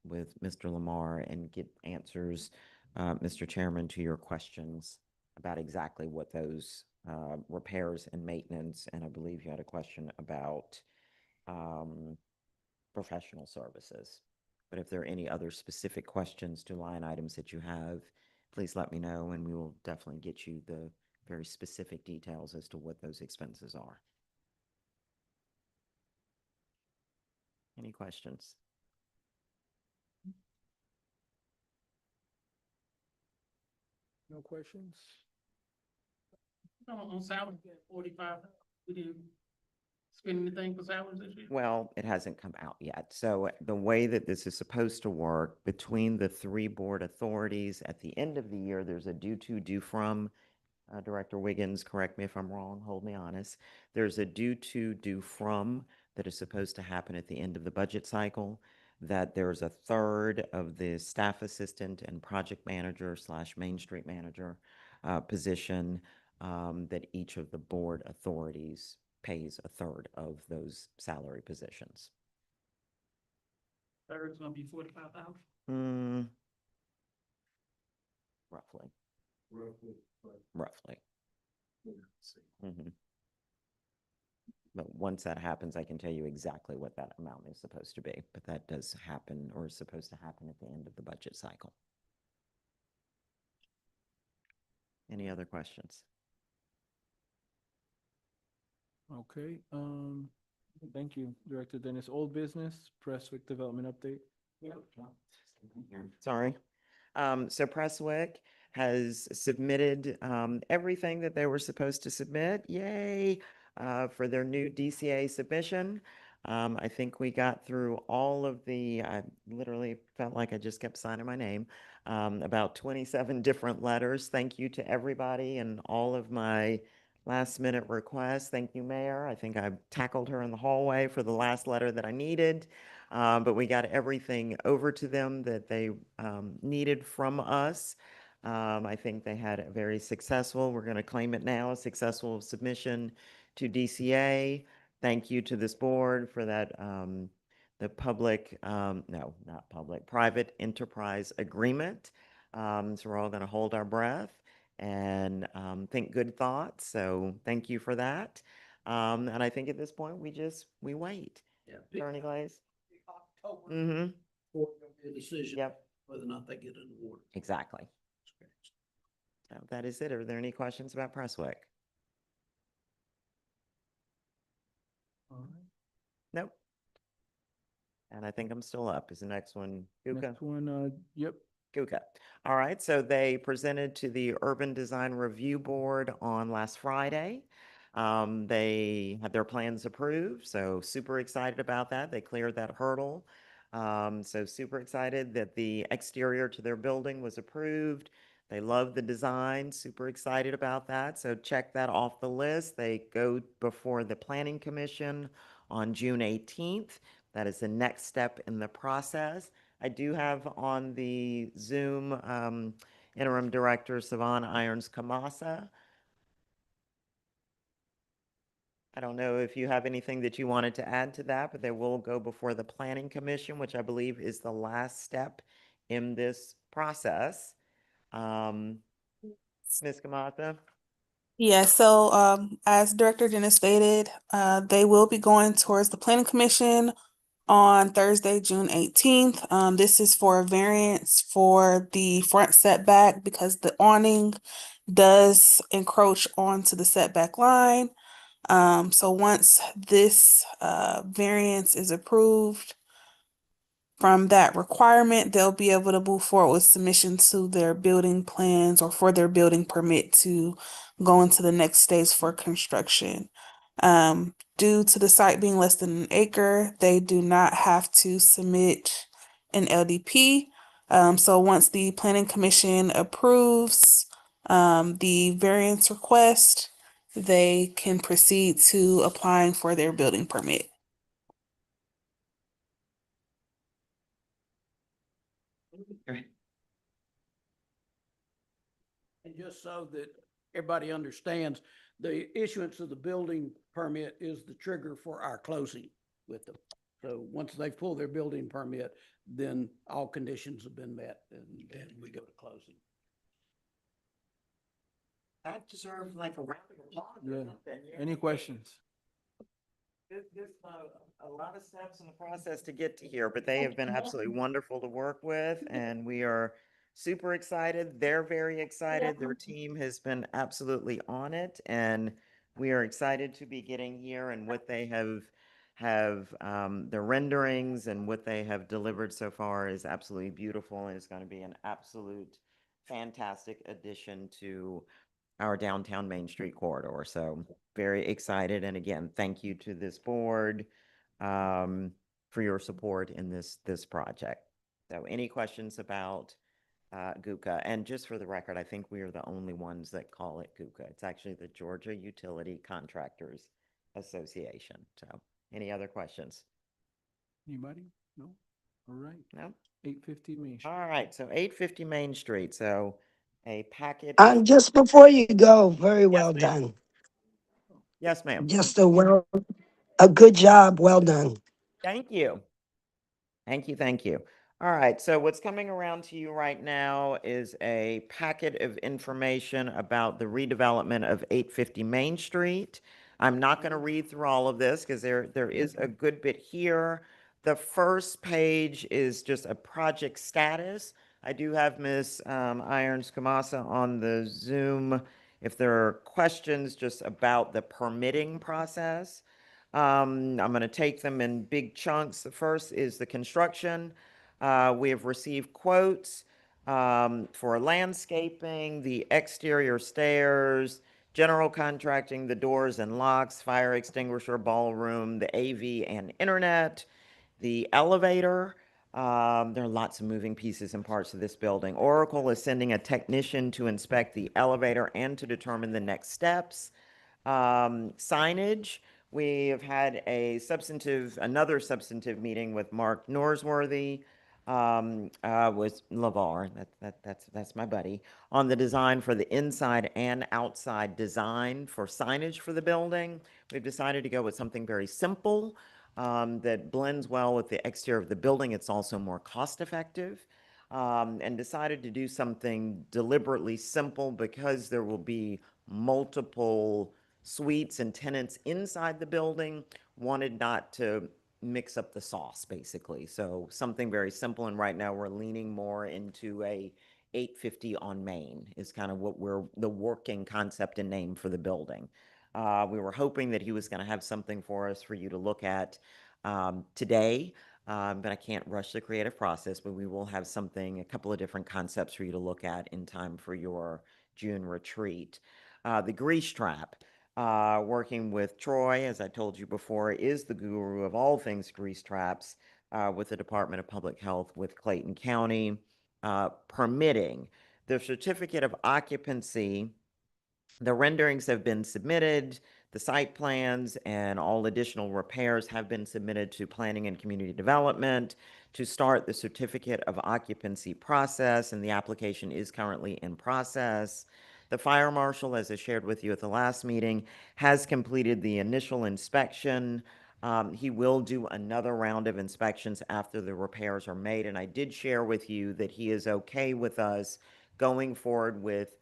with Mr. Lamar and get answers, Mr. Chairman, to your questions about exactly what those repairs and maintenance, and I believe you had a question about professional services. But if there are any other specific questions to line items that you have, please let me know, and we will definitely get you the very specific details as to what those expenses are. Any questions? No questions? On salaries, we had 45, we didn't spend anything for salaries this year? Well, it hasn't come out yet. So the way that this is supposed to work between the three board authorities, at the end of the year, there's a due to, due from. Director Wiggins, correct me if I'm wrong, hold me honest. There's a due to, due from that is supposed to happen at the end of the budget cycle, that there's a third of the staff assistant and project manager / Main Street manager position that each of the board authorities pays a third of those salary positions. Third's gonna be 45,000. Roughly. Roughly. Roughly. But once that happens, I can tell you exactly what that amount is supposed to be. But that does happen, or is supposed to happen at the end of the budget cycle. Any other questions? Okay, thank you, Director Dennis. Old business, Prestwick Development Update. Sorry. So Prestwick has submitted everything that they were supposed to submit. Yay! For their new DCA submission. I think we got through all of I literally felt like I just kept signing my name, about 27 different letters. Thank you to everybody and all of my last minute requests. Thank you, Mayor. I think I tackled her in the hallway for the last letter that I needed. But we got everything over to them that they needed from us. I think they had a very successful, we're going to claim it now, a successful submission to DCA. Thank you to this board for that, the public, no, not public, private enterprise agreement. So we're all going to hold our breath and think good thoughts. So thank you for that. And I think at this point, we wait. Yeah. Attorney Glaze? October. Mm-hmm. For the decision. Yep, Whether or not they get an award. exactly. So that is it. Are there any questions about Prestwick? All right. Nope. And I think I'm still up. Is the next one Guka? Next one, yep. Guka. All right. So they presented to the Urban Design Review Board on last Friday. They had their plans approved, so super excited about that. They cleared that hurdle. So super excited that the exterior to their building was approved. They love the design, super excited about that. So check that off the list. They go before the Planning Commission on June 18th. That is the next step in the process. I do have on the Zoom Interim Director Savan Irons Kamasa. I don't know if you have anything that you wanted to add to that, but they will go before the Planning Commission, which I believe is the last step in this process. Ms. Kamata? Yeah, so as Director Dennis stated, they will be going towards the Planning Commission on Thursday, June 18th. This is for a variance for the front setback because the awning does encroach onto the setback line. So once this variance is approved from that requirement, they'll be able to move forward with submission to their building plans or for their building permit to go into the next stage for construction. Due to the site being less than an acre, they do not have to submit an LDP. So once the planning commission approves the variance request, they can proceed to applying for their building permit. And just so that everybody understands, the issuance of the building permit is the trigger for our closing with them. So once they pull their building permit, then all conditions have been met and we go to closing. That deserves like a round of applause or Yeah. something. Any questions? There's a lot of steps in the process to get to here, but they have been absolutely wonderful to work with, and we are super excited. They're very excited. Their team has been absolutely on it, and we are excited to be getting here and what they have the renderings and what they have delivered so far is absolutely beautiful, and it's going to be an absolute fantastic addition to our downtown Main Street corridor. So very excited. And again, thank you to this board for your support in this project. So any questions about GUCA? And just for the record, I think we are the only ones that call it GUCA. It's actually the Georgia Utility Contractors Association. So any other questions? Anybody? No? All right. No? 850 Main Street. All right. So 850 Main Street. So a packet. Just before you go, very well ma'am. done. Yes, ma'am. Just a good job. Well done. Thank you. Thank you. Thank you. All right. So what's coming around to you right now is a packet of information about the redevelopment of 850 Main Street. I'm not going to read through all of this because there is a good bit here. The first page is just a project status. I do have Ms. Irons Kamasa on the Zoom. If there are questions just about the permitting process, I'm going to take them in big chunks. The first is the construction. We have received quotes for landscaping, the exterior stairs, general contracting, the doors and locks, fire extinguisher, ballroom, the AV and internet, the elevator. There are lots of moving pieces and parts of this building. Oracle is sending a technician to inspect the elevator and to determine the next steps. Signage. We have had another substantive meeting with Mark Norsworthy, with LeVar, that's my buddy, on the design for the inside and outside design for signage for the building. We've decided to go with something very simple, that blends well with the exterior of the building. It's also more cost effective, and decided to do something deliberately simple because there will be multiple suites and tenants inside the building. Wanted not to mix up the sauce, basically. So something very simple, and right now we're leaning more into a 850 on Main is kind of what the working concept and name for the building. We were hoping that he was going to have something for us for you to look at today, but I can't rush the creative process, but we will have a couple of different concepts for you to look at in time for your June retreat. The grease trap. Working with Troy, as I told you before, is the guru of all things grease traps with the Department of Public Health with Clayton County. Permitting. The certificate of occupancy, the renderings have been submitted, the site plans and all additional repairs have been submitted to Planning and Community Development to start the certificate of occupancy process, and the application is currently in process. The fire marshal, as I shared with you at the last meeting, has completed the initial inspection. He will do another round of inspections after the repairs are made, and I did share with you that he is okay with us going forward with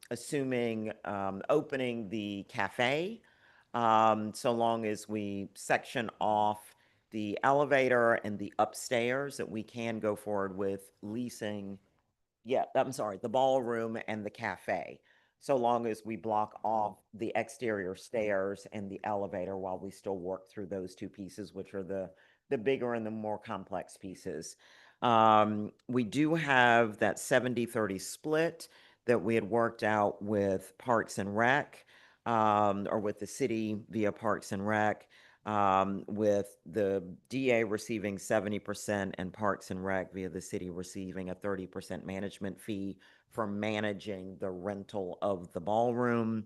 assuming opening the cafe, so long as we section off the elevator and the upstairs that we can go forward with leasing. Yeah, I'm sorry, the ballroom and the cafe, so long as we block off the exterior stairs and the elevator while we still work through those two pieces, which are the bigger and the more complex pieces. We do have that 70-30 split that we had worked out with Parks and Rec, or with the city via Parks and Rec, with the DA receiving 70% and Parks and Rec via the city receiving a 30% management fee for managing the rental of the ballroom.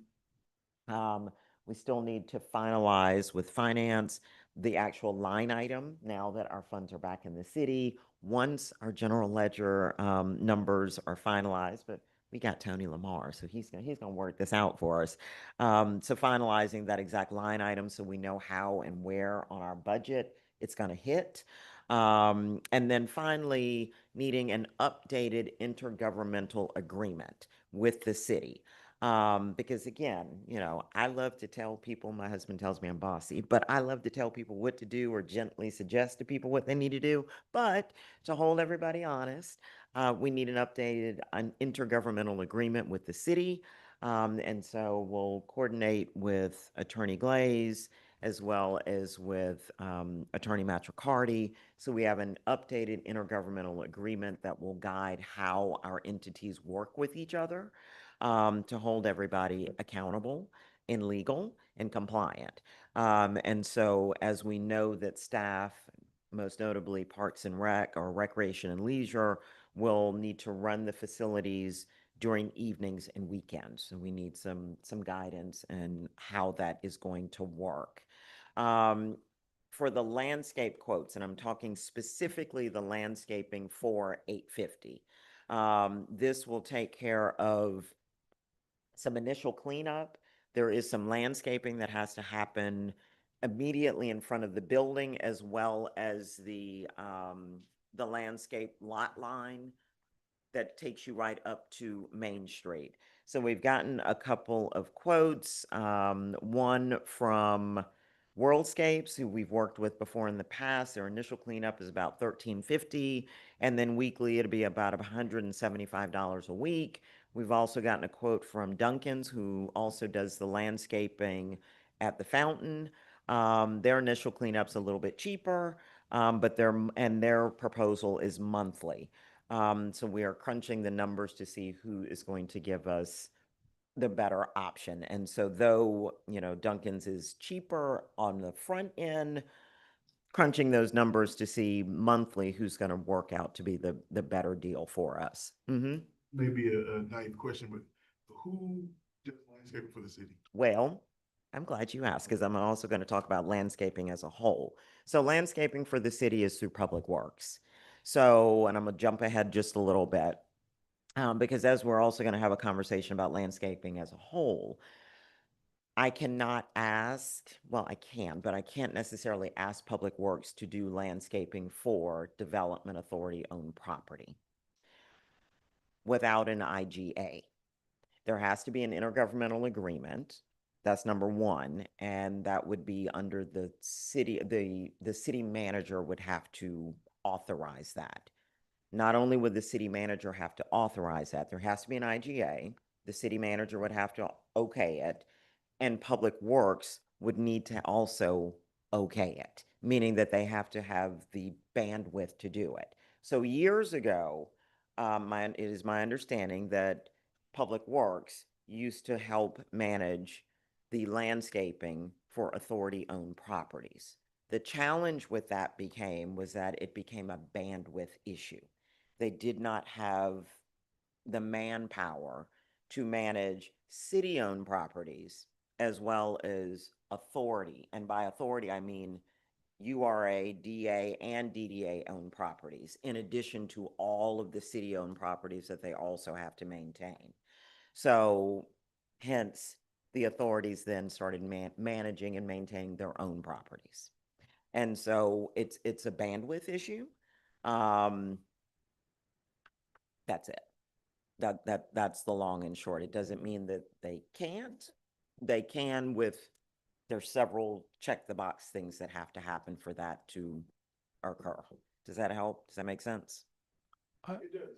We still need to finalize with finance the actual line item now that our funds are back in the city. Once our general ledger numbers are finalized, but we got Tony Lamar, so he's gonna work this out for us. So finalizing that exact line item so we know how and where on our budget it's gonna hit. And then finally, needing an updated intergovernmental agreement with the city. Because again, I love to tell people, my husband tells me I'm bossy, but I love to tell people what to do or gently suggest to people what they need to do. But to hold everybody honest, we need an intergovernmental agreement with the city. And so we'll coordinate with Attorney Glaze as well as with Attorney Matricardi. So we have an updated intergovernmental agreement that will guide how our entities work with each other, to hold everybody accountable and legal and compliant. And so as we know that staff, most notably Parks and Rec or Recreation and Leisure, will need to run the facilities during evenings and weekends. So we need some guidance in how that is going to work. For the landscape quotes, and I'm talking specifically the landscaping for 850, this will take care of some initial cleanup. There is some landscaping that has to happen immediately in front of the building, as well as the landscape lot line that takes you right up to Main Street. So we've gotten a couple of quotes, one from Worldscapes, who we've worked with before in the past. Their initial cleanup is about $13.50, and then weekly it'll be about $175 a week. We've also gotten a quote from Duncan's, who also does the landscaping at the fountain. Their initial cleanup's a little bit cheaper, but their proposal is monthly. So we are crunching the numbers to see who is going to give us the better option. And so though, Duncan's is cheaper on the front end, crunching those numbers to see monthly who's going to work out to be the better deal for us. Maybe a naive question, but who does landscaping for the city? Well, I'm glad you asked, because I'm also going to talk about landscaping as a whole. So landscaping for the city is through Public Works. So, and I'm going to jump ahead just a little bit, because as we're also going to have a conversation about landscaping as a whole, I cannot ask, well, I can, but I can't necessarily ask Public Works to do landscaping for Development Authority owned property without an IGA. There has to be an intergovernmental agreement. That's number one. And that would be under the city, the city manager would have to authorize that. Not only would the city manager have to authorize that, there has to be an IGA. The city manager would have to okay it, and Public Works would need to also okay it, meaning that they have to have the bandwidth to do it. So years ago, it is my understanding that Public Works used to help manage the landscaping for authority-owned properties. The challenge with that was that it became a bandwidth issue. They did not have the manpower to manage city-owned properties as well as authority. And by authority, I mean URA, DA, and DDA-owned properties, in addition to all of the city-owned properties that they also have to maintain. So hence, the authorities then started managing and maintaining their own properties. And so it's a bandwidth issue. That's it. That's the long and short. It doesn't mean that they can't. They can with there's several check the box things that have to happen for that to occur. Does that help? Does that make sense? It does.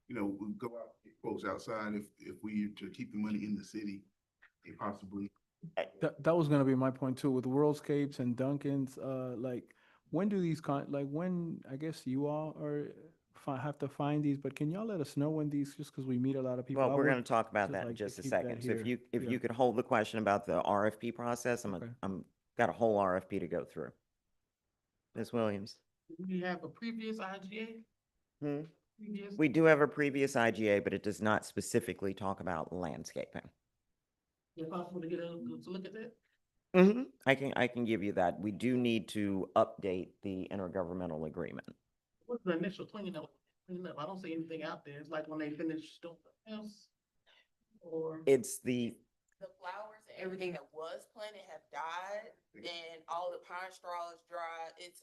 You know, we'll go out, get quotes outside if we to keep the money in the city, and possibly. That was gonna be my point too, with Worldscapes and Dunkin's, like, when do these when, I guess you all are, have to find these, but can y'all let us know when these, just because we meet a lot of people? Well, I we're would going to talk about just that in like to just a keep that second. So if here. you Yeah. could hold the question about the RFP process, Okay. I'm got a whole RFP to go through. Ms. Williams? We have a previous IGA? Hmm? Previous? We do have a previous IGA, but it does not specifically talk about landscaping. Is it possible to get to look at that? I can give you that. We do need to update the intergovernmental agreement. What's the initial cleanup? I don't see anything out there. It's like when they finish doing the house or. It's the, flowers and everything that was planted have died and all the pine straw is dry. It's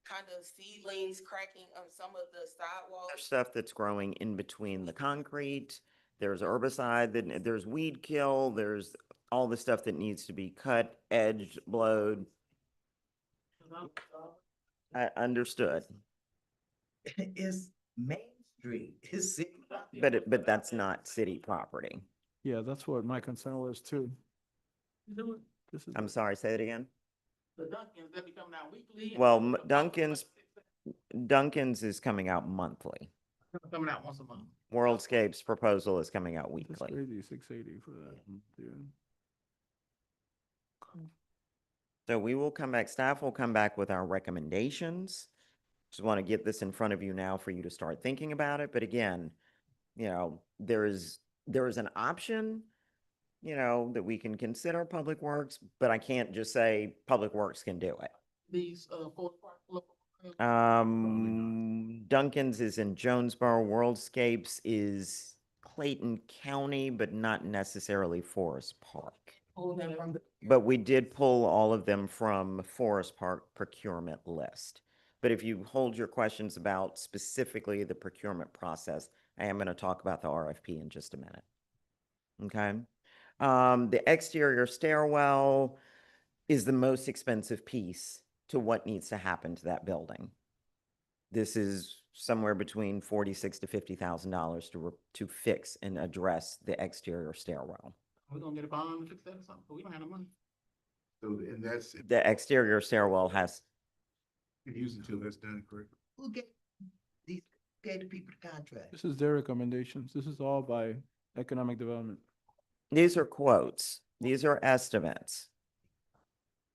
kind of seedlings cracking on some of the sidewalks. there's stuff that's growing in between the concrete. There's herbicide, there's weed kill, there's all the stuff that needs to be cut, edged, blowed. I understood, It's Main Street, it's city. but that's not city property. Yeah, that's what my concern was too. This is. I'm sorry, say it again. The Dunkins, that be coming out weekly. Well, Dunkin's is coming out monthly. Coming out once a month. Worldscape's proposal is coming out That's weekly. crazy, 680 for that, dude. So we will come back, staff will come back with our recommendations. Just want to get this in front of you now for you to start thinking about it. But again, you know, there is an option, you know, that we can consider Public Works, but I can't just say Public Works can do it. These, Forest Park local. Dunkin's is in Jonesboro, Worldscapes is Clayton County, but not necessarily Forest Park. Pull them from the. But we did pull all of them from Forest Park procurement list. But if you hold your questions about specifically the procurement process, I am going to talk about the RFP in just a minute. Okay. The exterior stairwell is the most expensive piece to what needs to happen to that building. This is somewhere between $46,000 to $50,000 to fix and address the exterior stairwell. We're gonna get a bond to fix that or something, but we don't have no money. So, and that's, The exterior stairwell has, used until that's done, correct? Who gave the people the contract? This is their recommendations. This is all by economic development. these are quotes. These are estimates.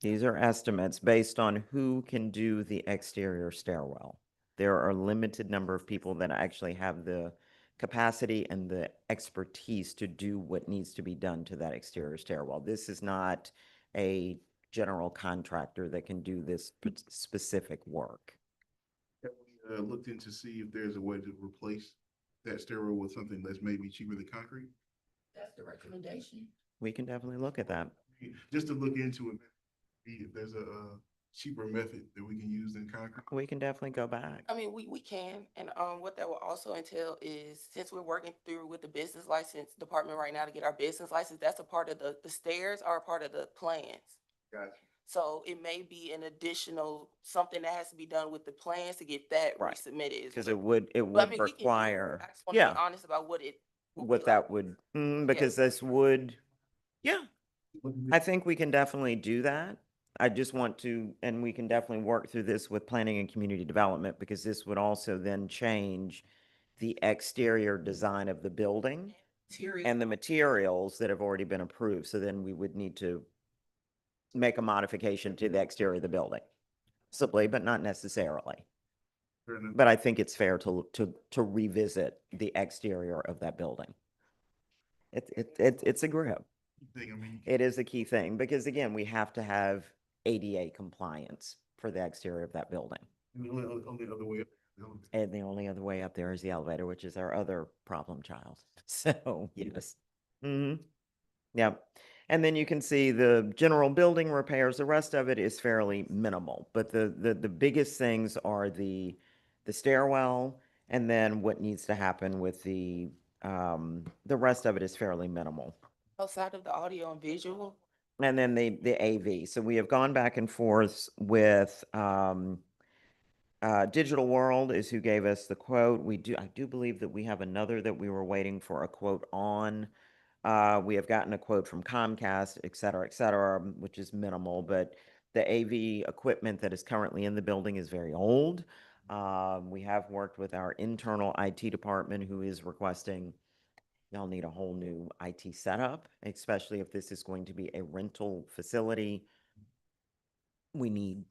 These are estimates based on who can do the exterior stairwell. There are a limited number of people that actually have the capacity and the expertise to do what needs to be done to that exterior stairwell. This is not a general contractor that can do this specific work. Have we looked into see if there's a way to replace that stairwell with something that's maybe cheaper than concrete? That's the recommendation. We can definitely look at that. Just to look into it, if there's a cheaper method that we can use than concrete. We can definitely go back. I mean, we can, and what that will also entail is, since we're working through with the business license department right now to get our business license, that's a part of the stairs are a part of the plans. Gotcha. So it may be an additional, something that has to be done with the plans to get that Right. resubmitted. Because it would But I would mean, we can do it. require, I just want to yeah, be honest about what it. what that would, because this would, yeah, I think we can definitely do that. I just want to, and we can definitely work through this with planning and community development, because this would also then change the exterior design of the building and the materials that have already been approved. So then we would need to make a modification to the exterior of the building, possibly, but not necessarily. Fair enough. But I think it's fair to revisit the exterior of that building. It's a grip. Thing, I mean, It is a key thing, because again, we have to have ADA compliance for the exterior of that building. the only other way. And the only other way up there is the elevator, which is our other problem child. So, yes. Yeah. And then you can see the general building repairs. The rest of it is fairly minimal, but the biggest things are the stairwell, and then what needs to happen with the rest of it is fairly minimal. Outside of the audio and visual, And then the AV. So we have gone back and forth with, Digital World is who gave us the quote. I do believe that we have another that we were waiting for a quote on. We have gotten a quote from Comcast, et cetera, which is minimal, but the AV equipment that is currently in the building is very old. We have worked with our internal IT department who is requesting, y'all need a whole new IT setup, especially if this is going to be a rental facility. We need,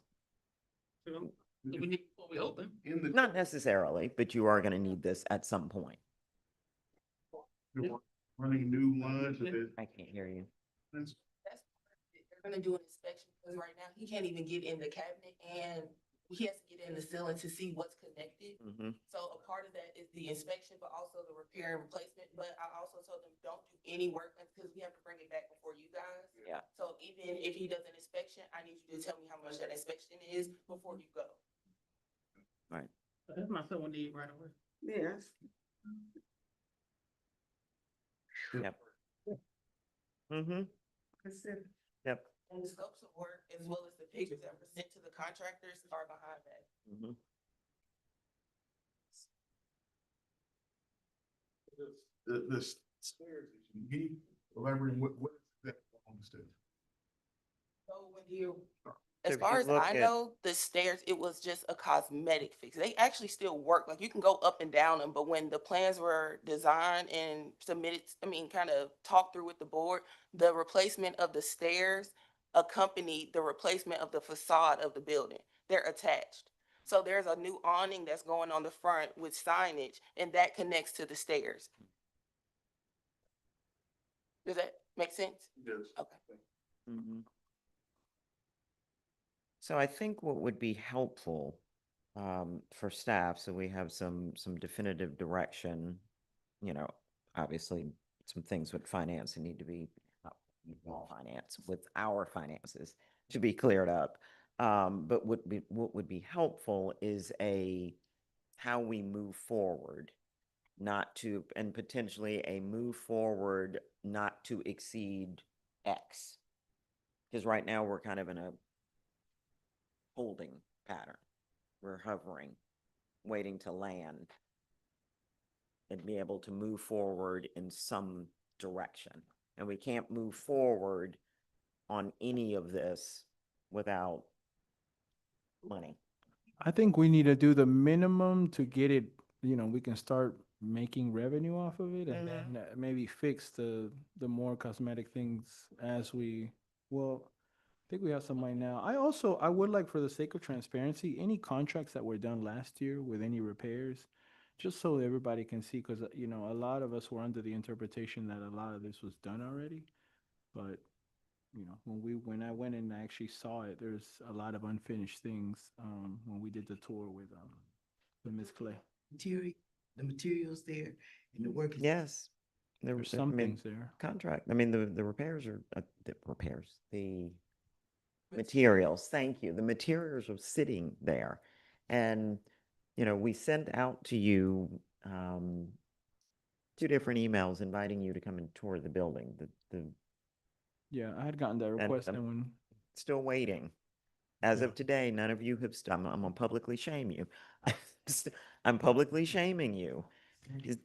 Do we need, before we open? In the. not necessarily, but you are going to need this at some point. Running new lines. I can't hear you. That's, they're gonna do an inspection, because right now he can't even get in the cabinet and he has to get in the ceiling to see what's connected. Mhm. So a part of that is the inspection, but also the repair and replacement. But I also told them, don't do any work because we have to bring it back before you guys. Yeah. So even if he does an inspection, I need you to tell me how much that inspection is before you go. Right. That's my son need right away. Yes. Yep. Mm-hmm. Yep. And the scopes of work, as well as the pictures that were sent to the contractors, are behind that. Mm-hmm. The stairs, can you elaborate what is that on the stairs? So when you, So as if far you as look I at- know, the stairs, it was just a cosmetic fix. They actually still work. Like you can go up and down them, but when the plans were designed and submitted, kind of talked through with the board, the replacement of the stairs accompanied the replacement of the facade of the building. They're attached. So there's a new awning that's going on the front with signage, and that connects to the stairs. Does that make sense? Yes. Okay. Mhm. So I think what would be helpful for staff, so we have some definitive direction, obviously some things with finance need to be, finance, with our finances to be cleared up. But what would be helpful is how we move forward, and potentially a move forward not to exceed X. Because right now we're kind of in a holding pattern. We're hovering, waiting to land and be able to move forward in some direction. And we can't move forward on any of this without money. I think we need to do the minimum to get it, we can start making revenue off of it and then maybe fix the more cosmetic things as well, I think we have some money now. I would like, for the sake of transparency, any contracts that were done last year with any repairs, just so everybody can see, because, a lot of us were under the interpretation that a lot of this was done already. But, when I went and I actually saw it, there's a lot of unfinished things, when we did the tour with Ms. Clay. The materials there and the work. Yes. There's some things there. Contract. The repairs are, the materials, thank you. The materials are sitting there. And, we sent out to you 2 different emails inviting you to come and tour the building. Yeah, I had gotten that request and when. Still waiting. As Yeah. of today, none of you have, I'm gonna publicly shame you. I'm publicly shaming you.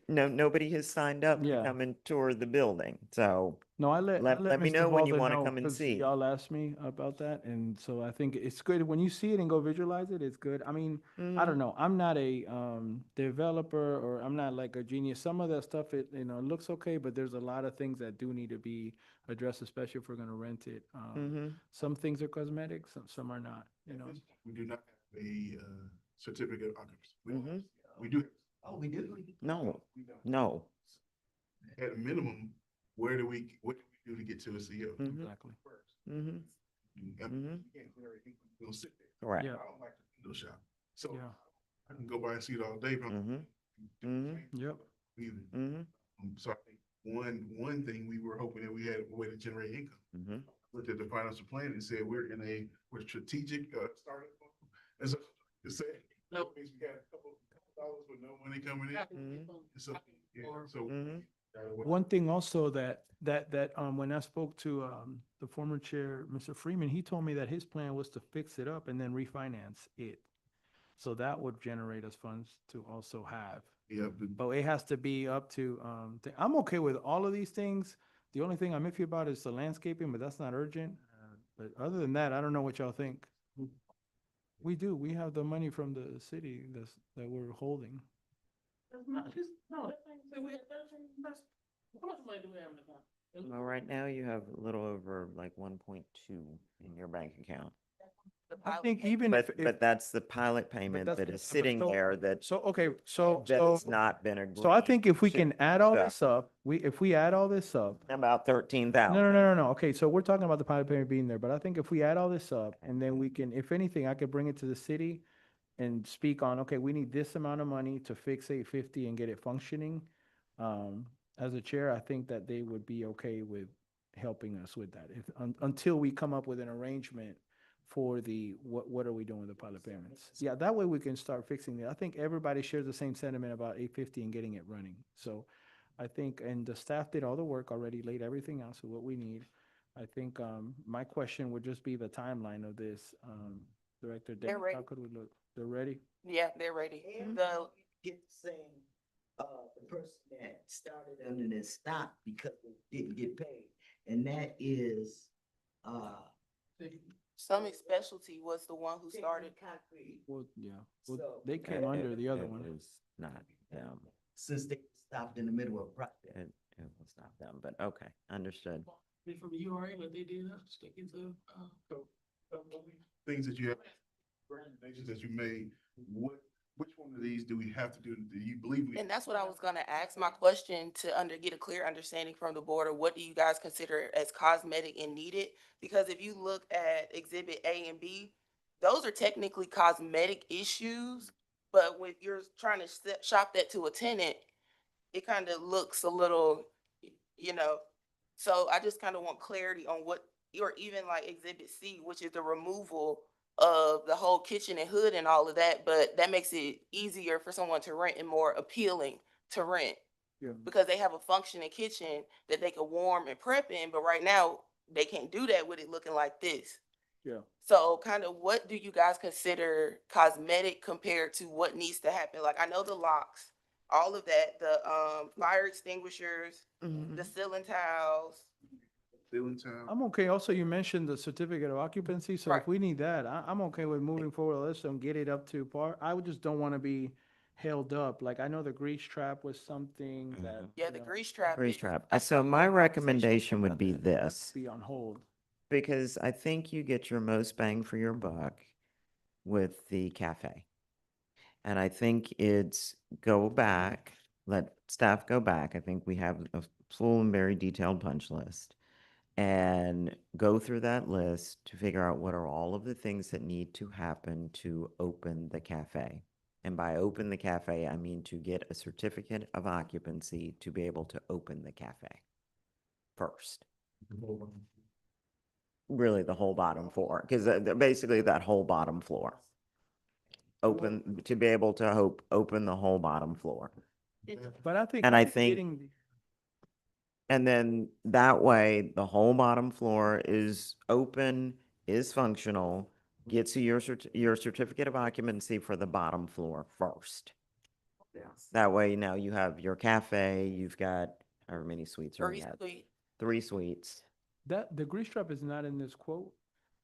Nobody has signed up to Yeah. come and tour the building, so No, I let me Mr. know when you Balder wanna know, come and 'cause see. y'all asked me about that, and so I think it's good when you see it and go visualize it. It's good. I Mhm. don't know. I'm not a developer, or I'm not like a genius. Some of that stuff, it looks okay, but there's a lot of things that do need to be addressed, especially if we're gonna rent it. Mhm. Some things are cosmetic, some are not. We do not have a certificate of occupancy. Mhm. We do. Oh, we do? No, We don't. no. At a minimum, what do we do to get to a CO? Mhm. Exactly. First. Mhm. Mhm. We'll sit there. Correct. Yeah. I don't like the window shop. So Yeah. I can go by and see it all day, but. Mhm. Mhm. Yep. Either. Mhm. So I think one thing we were hoping that we had a way to generate income. Mhm. Looked at the financial plan and said, we're strategic, startup. As to say, No. means we got a couple dollars with no money coming in. Mhm. So, yeah, so Mhm. One thing also that when I spoke to the former chair, Mr. Freeman, he told me that his plan was to fix it up and then refinance it. So that would generate us funds to also have. Yeah, But it has to be up to, I'm okay with all of these things. The only thing I'm iffy about is the landscaping, but that's not urgent. But other than that, I don't know what y'all think. We do, we have the money from the city that we're holding. That's not, just, no, that thing said we had 13, how much money do we have in the account? Well, right now you have a little over like 1.2 in your bank account. The I pilot think payment. even if, But that's the pilot payment that's- that but is sitting so- there that okay, so that's not been agreed. so I think if we to. can add all So, this up, if we add all this up, About 13,000. no. Okay, so we're talking about the pilot payment being there, but I think if we add all this up and then we can, if anything, I could bring it to the city and speak on, okay, we need this amount of money to fix 850 and get it functioning. As a chair, I think that they would be okay with helping us with that until we come up with an arrangement for what are we doing with the pilot payments? Yeah, that way we can start fixing it. I think everybody shares the same sentiment about 850 and getting it running. So I think, and the staff did all the work already, laid everything out, so what we need. I think, my question would just be the timeline of this. Director They're Dennis, how ready. could we look? They're ready? Yeah, they're ready. And The, get the same, the person that started and then stopped because they didn't get paid. And that is, Summit Specialty was the one who started. Concrete. Well, yeah, well, So- they came under the other It one. was not them. Since they stopped in the middle of project. It was not them, but okay, understood. Be from the URA, but they did stick into, things that you have, recommendations that you made, which one of these do we have to do? Do you believe we? And that's what I was gonna ask my question to get a clear understanding from the board of what do you guys consider as cosmetic and needed? Because if you look at exhibit A and B, those are technically cosmetic issues, but when you're trying to shop that to a tenant, it kind of looks a little, you know, so I just kind of want clarity on what, or even like exhibit C, which is the removal of the whole kitchen and hood and all of that, but that makes it easier for someone to rent and more appealing to rent. Yeah. Because they have a functioning kitchen that they could warm and prep in, but right now they can't do that with it looking like this. Yeah. So kind of what do you guys consider cosmetic compared to what needs to happen? Like I know the locks, all of that, the fire extinguishers, the ceiling tiles. Ceiling tile? I'm okay. Also, you mentioned the certificate of occupancy, so if Right. we need that, I'm okay with moving forward. Let's get it up to par. I would just don't want to be held up. Like, I know the grease trap was something that. Yeah, you the know, grease trap. Grease is- trap. that's So the my whole recommendation would be this, Be on hold. because I think you get your most bang for your buck with the cafe. And I think it's go back, let staff go back. I think we have a full and very detailed punch list. And go through that list to figure out what are all of the things that need to happen to open the cafe. And by open the cafe, I mean to get a certificate of occupancy to be able to open the cafe first. Really, the whole bottom floor, because basically that whole bottom floor. Open, to be able to open the whole bottom floor. But I think. And I think- getting And then that way, the whole bottom floor is open, is functional, gets you your certificate of occupancy for the bottom floor first. That way now you have your cafe, you've got however many suites are Grease at, suite, 3 suites. the grease trap is not in this quote.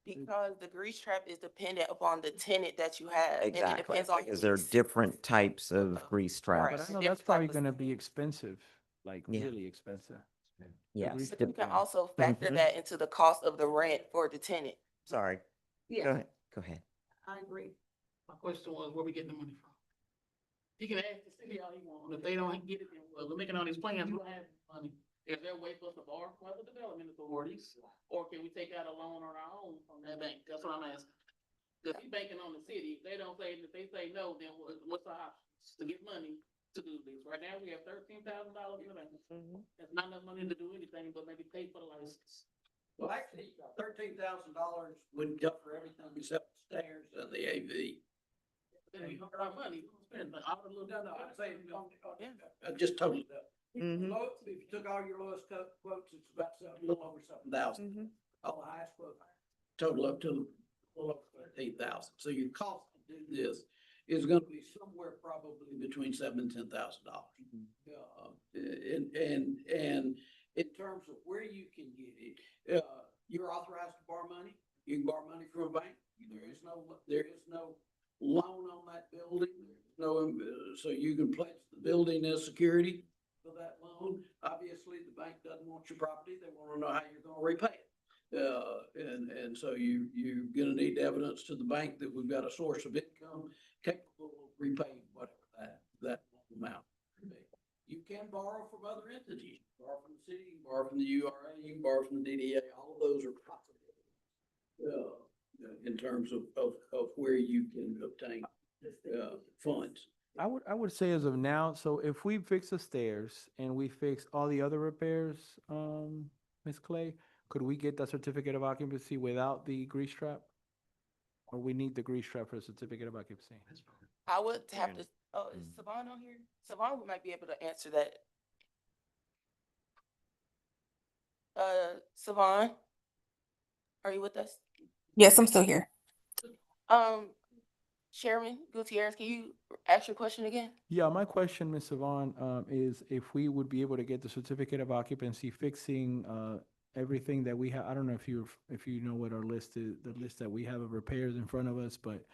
because the grease trap is dependent upon the tenant that you have. and it Exactly, depends on because your there are lease. different types of grease But Right. traps. I know Different that's probably type of- gonna be expensive, like Yeah. really expensive. Yes. grease But you can Yeah. also factor Mhm. that into the cost of the rent for the tenant. Sorry, yeah, go ahead. I agree. My question was, where we getting the money from? He can ask the city all he wants, if they don't get it, then well, we're making all these plans, we don't have money. Is there a way for us to borrow from other development authorities, or can we take out a loan on our own from that bank? That's what I'm asking. Cause he's banking on the city, if they don't say, if they say no, then what's our options to get money to do this? Right now, we have $13,000 in the bank. That's not enough money to do anything, but maybe pay for the license. Well, actually, $13,000 would cover everything except the stairs and the AV. Then we got our money, we spend, but I would look down, I'd say, Just totally. Mhm. If you took all your lowest quotes, it's about a little over 7,000. All the highest quote, total up to a little over 13,000. So your cost to do this is gonna be somewhere probably between $7,000 and $10,000. And in terms of where you can get it, you're authorized to borrow money. You can borrow money from a bank. There is no loan on that building. There's no, so you can pledge the building as security for that loan. Obviously, the bank doesn't want your property. They want to know how you're gonna repay it. And so you're gonna need evidence to the bank that we've got a source of income capable of repaying whatever that amount may be. You can borrow from other entities, borrow from the city, you can borrow from the URA, you can borrow from the DDA, all of those are possibilities. In terms of where you can obtain, funds. I would say as of now, so if we fix the stairs and we fix all the other repairs, Ms. Clay, could we get that certificate of occupancy without the grease trap? Or we need the grease trap for a certificate of occupancy? I would have to, oh, is Savon on here? Savon might be able to answer that. Savon, are you with us? Yes, I'm still here. Chairman Gutierrez, can you ask your question again? Yeah, my question, Ms. Savon, is if we would be able to get the certificate of occupancy fixing everything that we have. I don't know if you know what our list is, the list that we have of repairs in front of us, but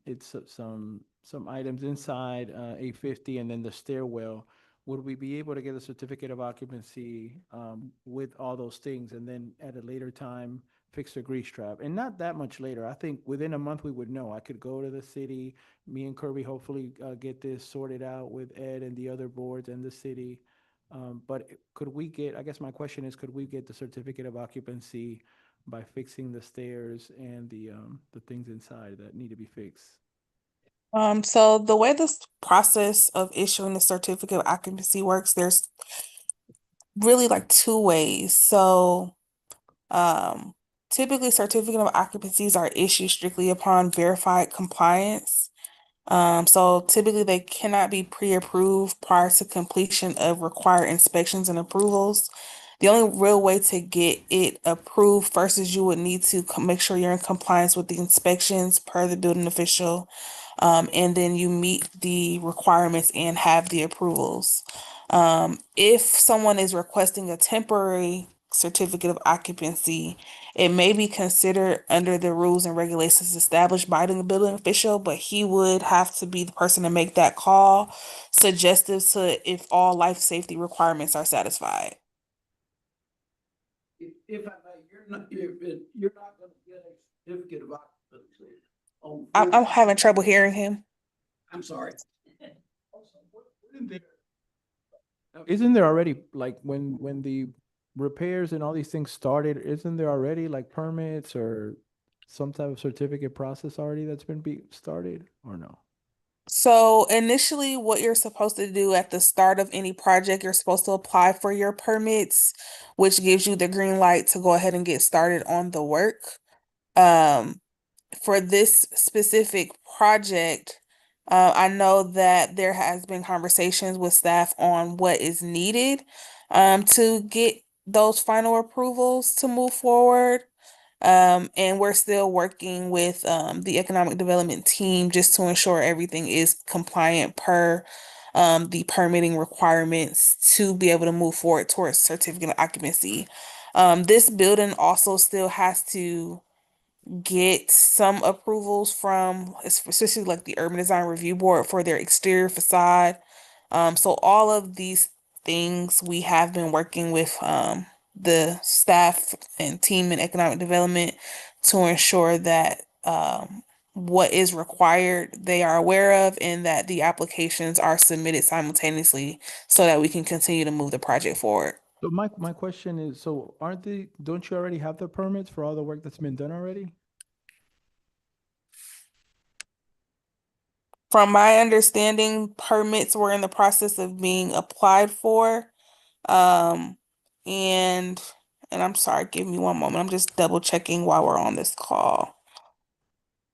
it's some items inside 850 and then the stairwell. Would we be able to get a certificate of occupancy with all those things and then at a later time fix the grease trap? And not that much later. I think within a month we would know. I could go to the city, me and Kirby hopefully get this sorted out with Ed and the other boards and the city. But could we get, I guess my question is, could we get the certificate of occupancy by fixing the stairs and the things inside that need to be fixed? So the way this process of issuing the certificate of occupancy works, there's really like two ways. So, typically certificate of occupancies are issued strictly upon verified compliance. So typically they cannot be pre-approved prior to completion of required inspections and approvals. The only real way to get it approved first is you would need to make sure you're in compliance with the inspections per the building official. And then you meet the requirements and have the approvals. If someone is requesting a temporary certificate of occupancy, it may be considered under the rules and regulations established by the building official, but he would have to be the person to make that call, suggestive to if all life safety requirements are satisfied. If I may, you're not gonna get a certificate of occupancy on. I'm having trouble hearing him. I'm sorry. Isn't there already, like, when the repairs and all these things started, isn't there already like permits or some type of certificate process already that's been started or no? So initially, what you're supposed to do at the start of any project, you're supposed to apply for your permits, which gives you the green light to go ahead and get started on the work. For this specific project, I know that there has been conversations with staff on what is needed to get those final approvals to move forward. And we're still working with the economic development team just to ensure everything is compliant per the permitting requirements to be able to move forward towards certificate of occupancy. This building also still has to get some approvals from, especially like the Urban Design Review Board for their exterior facade. So all of these things we have been working with the staff and team in economic development to ensure that what is required they are aware of and that the applications are submitted simultaneously so that we can continue to move the project forward. So my question is, so don't you already have the permits for all the work that's been done already? From my understanding, permits were in the process of being applied for. Um, and I'm sorry, give me one moment. I'm just double checking while we're on this call.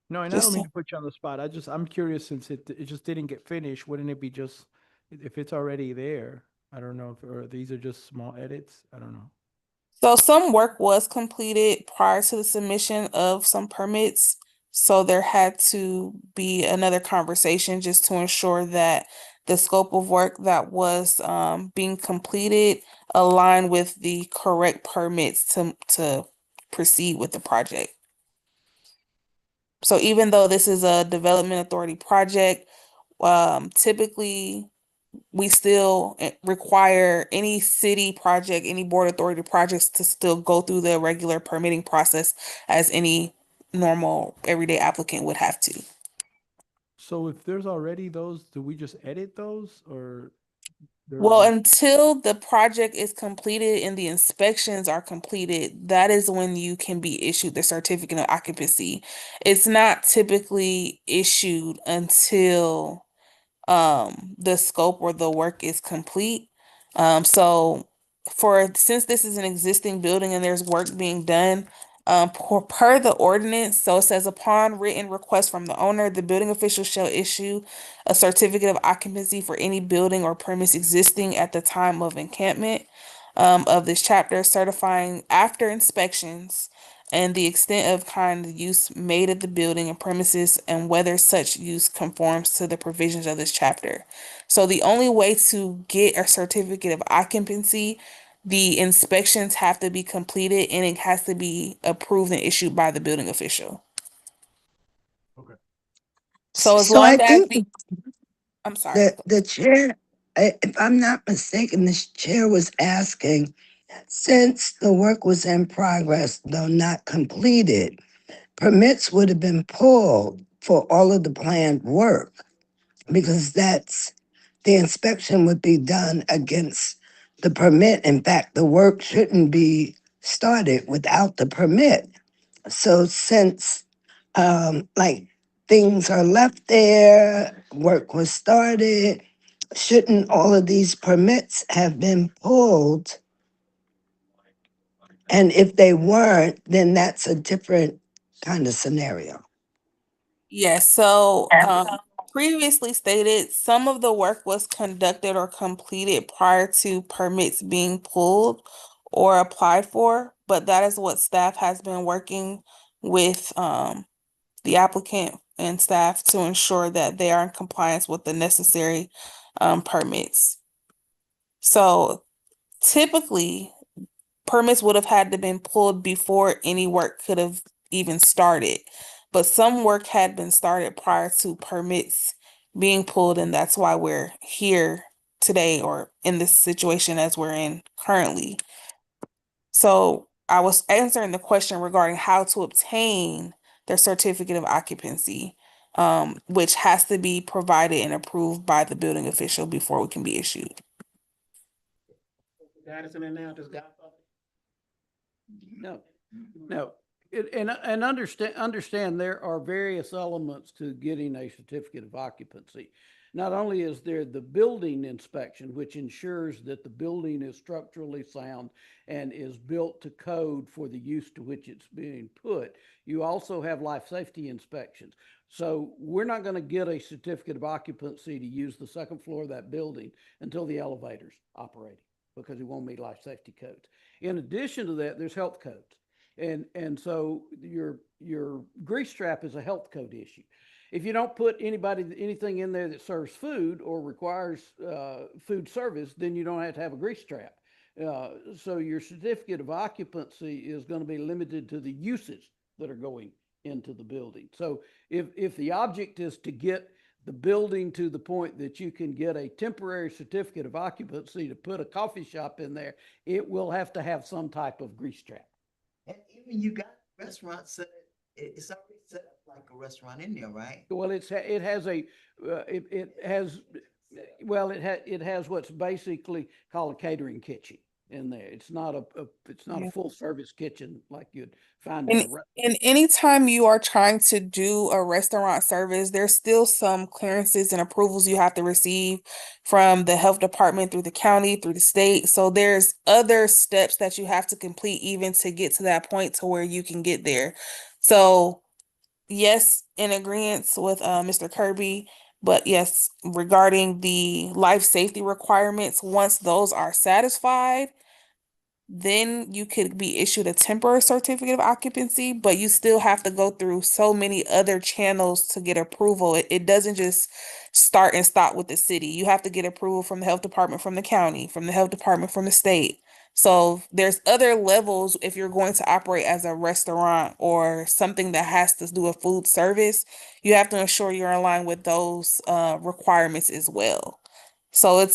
No, and I don't mean to put you on the spot. I'm curious since it just didn't get finished. Wouldn't it be just if it's already there? I don't know if, or these are just small edits. I don't know. So some work was completed prior to the submission of some permits. So there had to be another conversation just to ensure that the scope of work that was being completed aligned with the correct permits to proceed with the project. So even though this is a development authority project, typically we still require any city project, any board authority projects to still go through the regular permitting process as any normal everyday applicant would have to. So if there's already those, do we just edit those or? they're Well, already- until the project is completed and the inspections are completed, that is when you can be issued the certificate of occupancy. It's not typically issued until the scope or the work is complete. So since this is an existing building and there's work being done, per the ordinance, so it says upon written request from the owner, the building official shall issue a certificate of occupancy for any building or premise existing at the time of encampment of this chapter, certifying after inspections and the extent of kind of use made at the building and premises and whether such use conforms to the provisions of this chapter. So the only way to get a certificate of occupancy, the inspections have to be completed and it has to be approved and issued by the building official. Okay. So as So I long as think I'm sorry. the chair, if I'm not mistaken, the chair was asking, since the work was in progress, though not completed, permits would have been pulled for all of the planned work because the inspection would be done against the permit. In fact, the work shouldn't be started without the permit. So since like things are left there, work was started, shouldn't all of these permits have been pulled? And if they weren't, then that's a different kind of scenario. Yes, so previously stated, some of the work was conducted or completed prior to permits being pulled or applied for, but that is what staff has been working with the applicant and staff to ensure that they are in compliance with the necessary permits. So typically, permits would have had to been pulled before any work could have even started. But some work had been started prior to permits being pulled, and that's why we're here today or in this situation as we're in currently. So I was answering the question regarding how to obtain their certificate of occupancy, which has to be provided and approved by the building official before it can be issued. Guidance in there now, just got. No, no. And understand there are various elements to getting a certificate of occupancy. Not only is there the building inspection, which ensures that the building is structurally sound and is built to code for the use to which it's being put, you also have life safety inspections. So we're not going to get a certificate of occupancy to use the second floor of that building until the elevator's operating, because it won't meet life safety codes. In addition to that, there's health codes. And so your grease trap is a health code issue. If you don't put anything in there that serves food or requires food service, then you don't have to have a grease trap. So your certificate of occupancy is going to be limited to the uses that are going into the building. So if the object is to get the building to the point that you can get a temporary certificate of occupancy to put a coffee shop in there, it will have to have some type of grease trap. And even you got restaurants set, it's already set up like a restaurant in there, right? Well, it has what's basically called a catering kitchen in there. It's not a full service kitchen like you'd find in a restaurant. And anytime you are trying to do a restaurant service, there's still some clearances and approvals you have to receive from the health department, through the county, through the state. So there's other steps that you have to complete even to get to that point to where you can get there. So yes, in agreement with Mr. Kirby, But yes, regarding the life safety requirements, once those are satisfied, then you could be issued a temporary certificate of occupancy, but you still have to go through so many other channels to get approval. It doesn't just start and stop with the city. You have to get approval from the health department, from the county, from the health department, from the state. So there's other levels if you're going to operate as a restaurant or something that has to do with food service. You have to ensure you're aligned with those requirements as well. So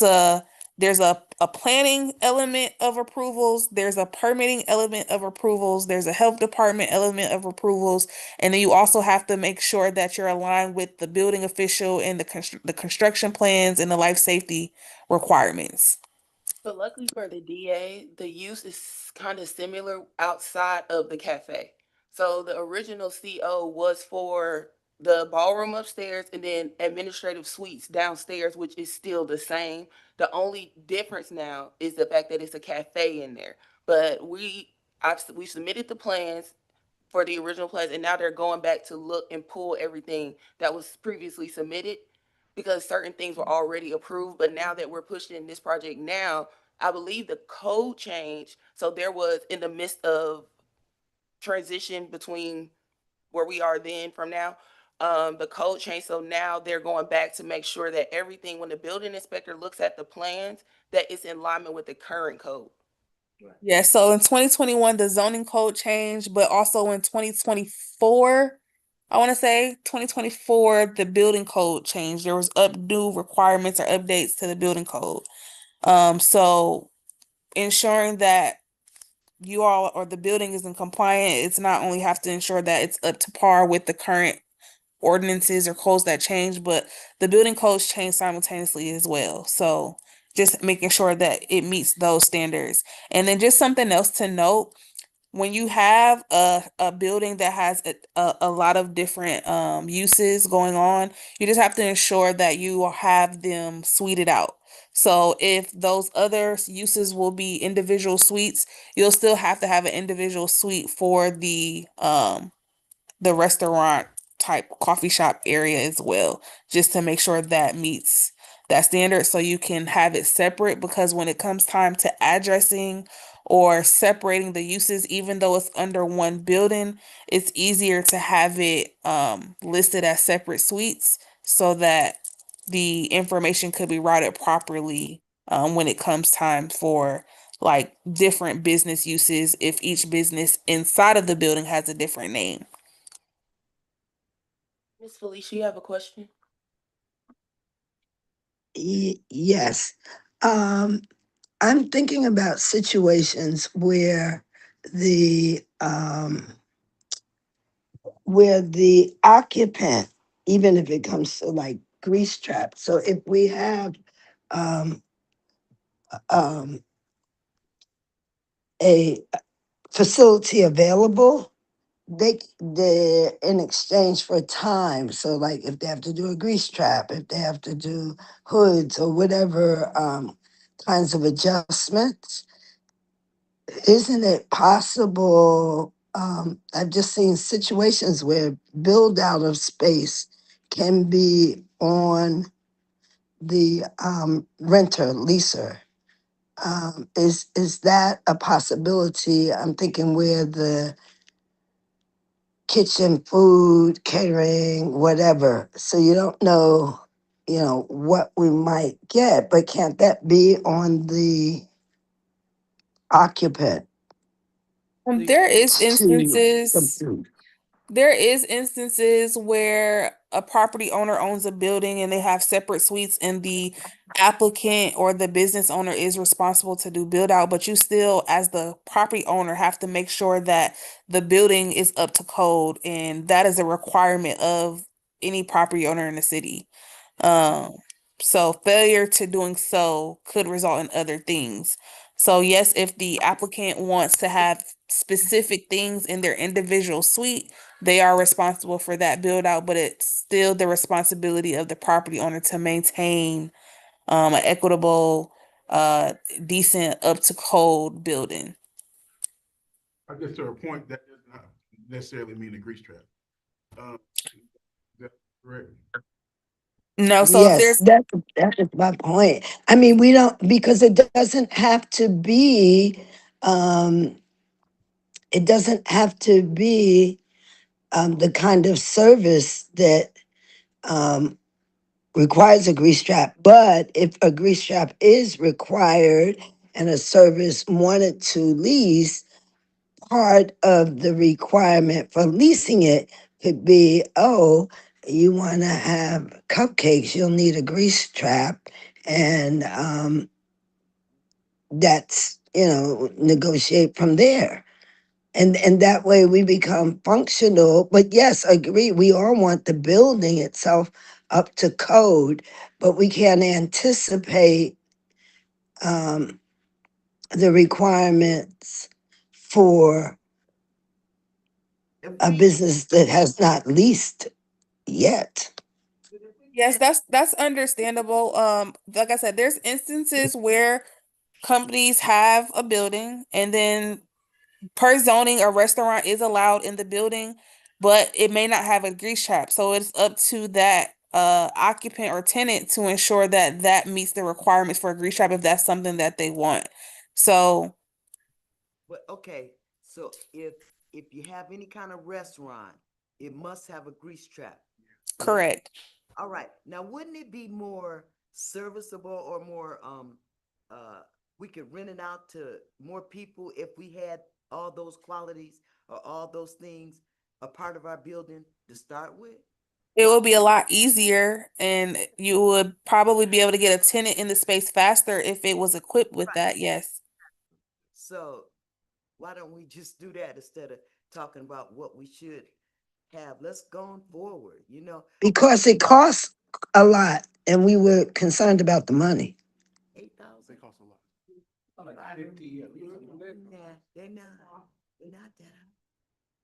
there's a planning element of approvals, there's a permitting element of approvals, there's a health department element of approvals, and then you also have to make sure that you're aligned with the building official and the construction plans and the life safety requirements. But luckily for the DA, the use is kind of similar outside of the cafe. So the original CO was for the ballroom upstairs and then administrative suites downstairs, which is still the same. The only difference now is the fact that it's a cafe in there. But we submitted the plans for the original plans, and now they're going back to look and pull everything that was previously submitted because certain things were already approved. But now that we're pushing this project now, I believe the code changed. So there was in the midst of transition between where we are then from now. The code changed. So now they're going back to make sure that everything, when the building inspector looks at the plans, that it's in alignment with the current code. Yeah, so in 2021, the zoning code changed, but also in 2024, I want to say 2024, the building code changed. There was new requirements or updates to the building code. So ensuring that you all or the building is in compliant, it's not only have to ensure that it's up to par with the current ordinances or codes that change, but the building codes change simultaneously as well. So just making sure that it meets those standards. And then just something else to note, when you have a building that has a lot of different uses going on, you just have to ensure that you have them suited out. So if those other uses will be individual suites, you'll still have to have an individual suite for the restaurant type coffee shop area as well, just to make sure that meets that standard so you can have it separate, because when it comes time to addressing or separating the uses, even though it's under one building, it's easier to have it listed as separate suites so that the information could be routed properly when it comes time for like different business uses if each business inside of the building has a different name. Ms. Felicia, you have a question? Yes. I'm thinking about situations where the occupant, even if it comes to like grease trap. So if we have um, a facility available, they in exchange for time. So like if they have to do a grease trap, if they have to do hoods or whatever kinds of adjustments, isn't it possible? I've just seen situations where build out of space can be on the renter, leaser. Is that a possibility? I'm thinking where the kitchen, food, catering, whatever. So you don't know, what we might get, but can't that be on the occupant There is to instances There is instances where a property owner owns a building and they have separate suites and the applicant or the business owner is responsible to do build out, but you still, as the property owner, have to make sure that the building is up to code, and that is a requirement of any property owner in the city. Um, so failure to doing so could result in other things. So yes, if the applicant wants to have specific things in their individual suite, they are responsible for that build out, but it's still the responsibility of the property owner to maintain an equitable, decent, up to code building. I guess to a point, that does not necessarily mean a grease trap. Is that correct? No, so if Yes, there's, that is my point. I mean, we don't, because um, it doesn't have to be the kind of service that um requires a grease trap. But if a grease trap is required and a service wanted to lease, part of the requirement for leasing it could be, oh, you want to have cupcakes, you'll need a grease trap. And that's, negotiate from there. And that way we become functional. But yes, agree, we all want the building itself up to code, but we can't anticipate um, the requirements for If a we- business that has not leased yet. yes, that's understandable. Like I said, there's instances where companies have a building and then per zoning, a restaurant is allowed in the building, but it may not have a grease trap. So it's up to that occupant or tenant to ensure that that meets the requirements for a grease trap if that's something that they want. So But, okay, so if you have any kind of restaurant, it must have a grease trap. correct. All right, now wouldn't it be more serviceable or more, we could rent it out to more people if we had all those qualities or all those things a part of our building to start with? It will be a lot easier and you would probably be able to get a tenant in the space faster if it was equipped with that, yes. So why don't we just do that instead of talking about what we should have? Let's go on forward, Because it costs a lot and we were concerned about the money. 8,000. They cost a lot. Like 50, Nah, they're not that.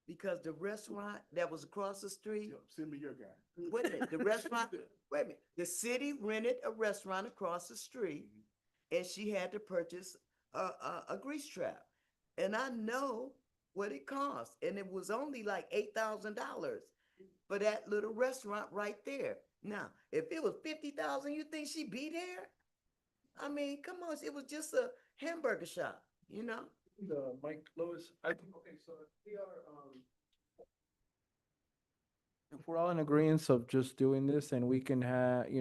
Because the restaurant that was across the street, Send me your guy. wait a minute, the restaurant, wait a minute, the city rented a restaurant across the street and she had to purchase a grease trap. And I know what it cost, and it was only like $8,000 for that little restaurant right there. Now, if it was 50,000, you think she'd be there? I mean, come on, it was just a hamburger shop, Mike Lewis, I think, okay, so if we're all in agreement of just doing this and we can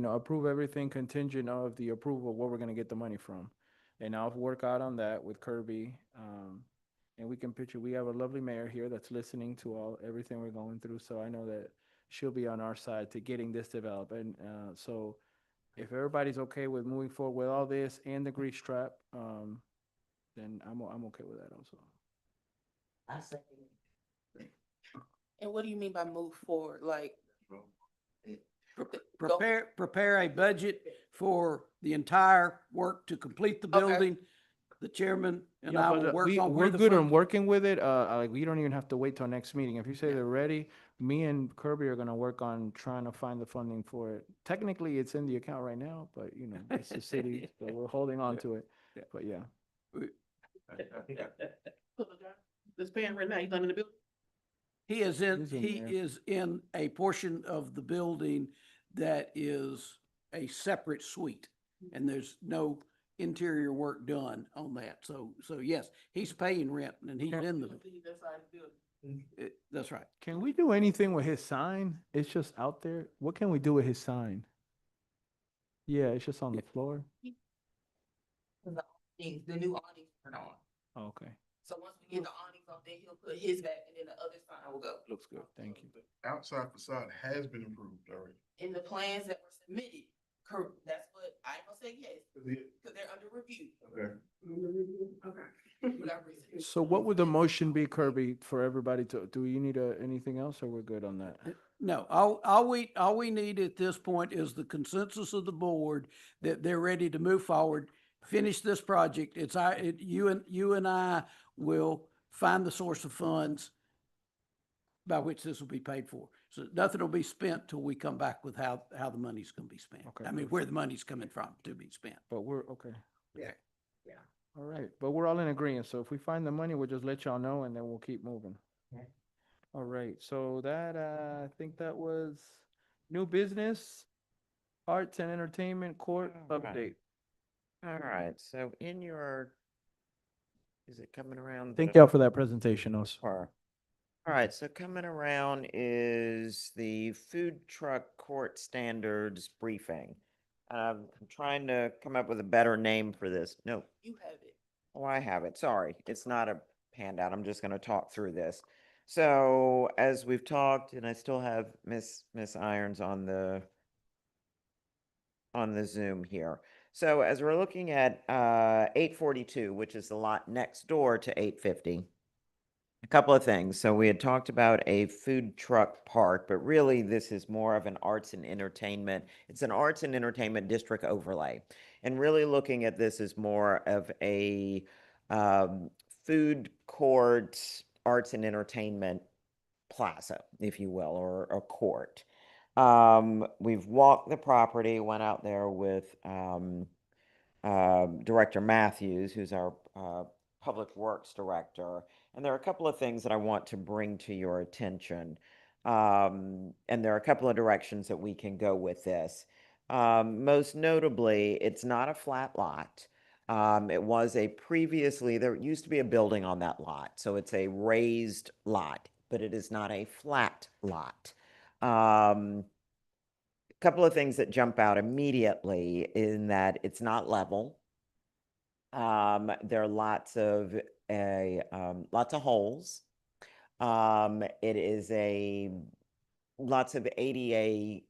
approve everything contingent of the approval of where we're gonna get the money from. And I'll work out on that with Kirby. And we can picture, we have a lovely mayor here that's listening to everything we're going through. So I know that she'll be on our side to getting this developed. And so if everybody's okay with moving forward with all this and the grease trap, then I'm okay with that also. I say. And what do you mean by move forward? Like, prepare a budget for the entire work to complete the Okay. building. The chairman and Yeah, I but, will work on we're where the good on funds. working with it. Like we don't even have to wait till next meeting. If you say they're ready, me and Kirby are gonna work on trying to find the funding for it. Technically, it's in the account right now, but it's the city, so we're holding on to it. Yeah. But yeah. This paying right now, he's not in the building. He is He's in he there. is in a portion of the building that is a separate suite. And there's no interior work done on that. So yes, he's paying rent and he's in the, that's right. Can we do anything with his sign? It's just out there. What can we do with his sign? Yeah, it's just on the floor. the new awnings turn on. Oh, okay, So once we get the awnings on, then he'll put his back and then the other sign will go. looks good. Thank you. The outside facade has been approved already. In the plans that were submitted, that's what I will say yes, because they're under review. Okay. But I researched. So what would the motion be, Kirby, for everybody do you need anything else or we're good on that? No, all we need at this point is the consensus of the board that they're ready to move forward, finish this project. You and I will find the source of funds by which this will be paid for. So nothing will be spent till we come back with how the money's gonna be spent. Okay. I mean, where the money's coming from to be spent. But we're okay. Yeah. All right, but we're all in agreement. So if we find the money, we'll just let y'all know and then we'll keep moving. Okay. All right, so that, I think that was new business. Arts and Entertainment Court All right. update. All right, so in your, is it coming around? Thank the- y'all for that presentation also. Or- All right, so coming around is the food truck court standards briefing. I'm trying to come up with a better name for this. No, You have it. oh, I have it. Sorry, it's not a handout. I'm just going to talk through this. So as we've talked, and I still have Miss Irons on the Zoom here. So as we're looking at 842, which is the lot next door to 850, a couple of things. So we had talked about a food truck park, but really this is more of an arts and entertainment. It's an arts and entertainment district overlay. And really looking at this as more of a food court, arts and entertainment plaza, if you will, or a court. We've walked the property, went out there with Director Matthews, who's our Public Works Director. And there are a couple of things that I want to bring to your attention. And there are a couple of directions that we can go with this. Most notably, it's not a flat lot. It was a previously, there used to be a building on that lot. So it's a raised lot, but it is not a flat lot. Couple of things that jump out immediately in that it's not level. There are lots of holes. It is lots of ADA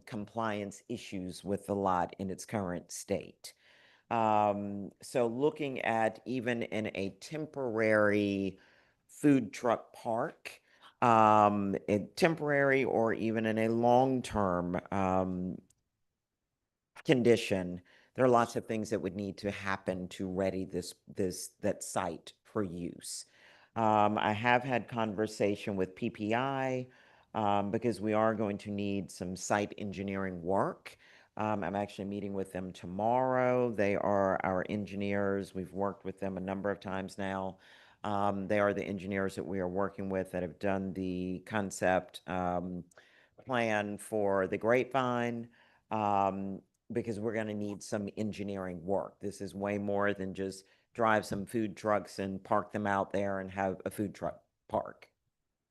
compliance issues with the lot in its current state. So looking at even in a temporary food truck park, temporary or even in a long-term condition, there are lots of things that would need to happen to ready that site for use. I have had conversation with PPI because we are going to need some site engineering work. I'm actually meeting with them tomorrow. They are our engineers. We've worked with them a number of times now. They are the engineers that we are working with that have done the concept plan for the Grapevine, because we're going to need some engineering work. This is way more than just drive some food trucks and park them out there and have a food truck park.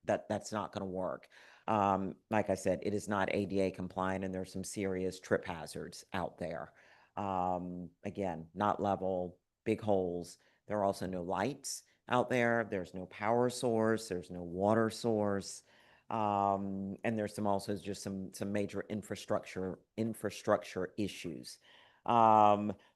That's not going to work. Like I said, it is not ADA compliant and there's some serious trip hazards out there. Again, not level, big holes. There are also no lights out there. There's no power source. There's no water source. And there's also just some major infrastructure issues.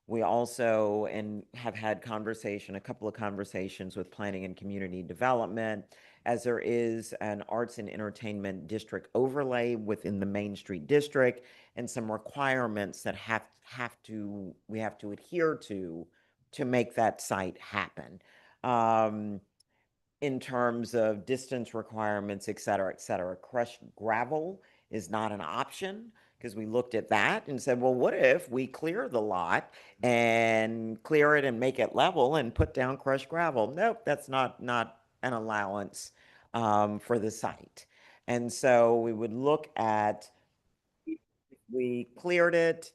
We also have had a couple of conversations with planning and community development, as there is an arts and entertainment district overlay within the Main Street district and some requirements that we have to adhere to make that site happen. In terms of distance requirements, et cetera, et cetera. Crushed gravel is not an option because we looked at that and said, well, what if we clear the lot and clear it and make it level and put down crushed gravel? Nope, that's not an allowance for the site. And so we would look at, we cleared it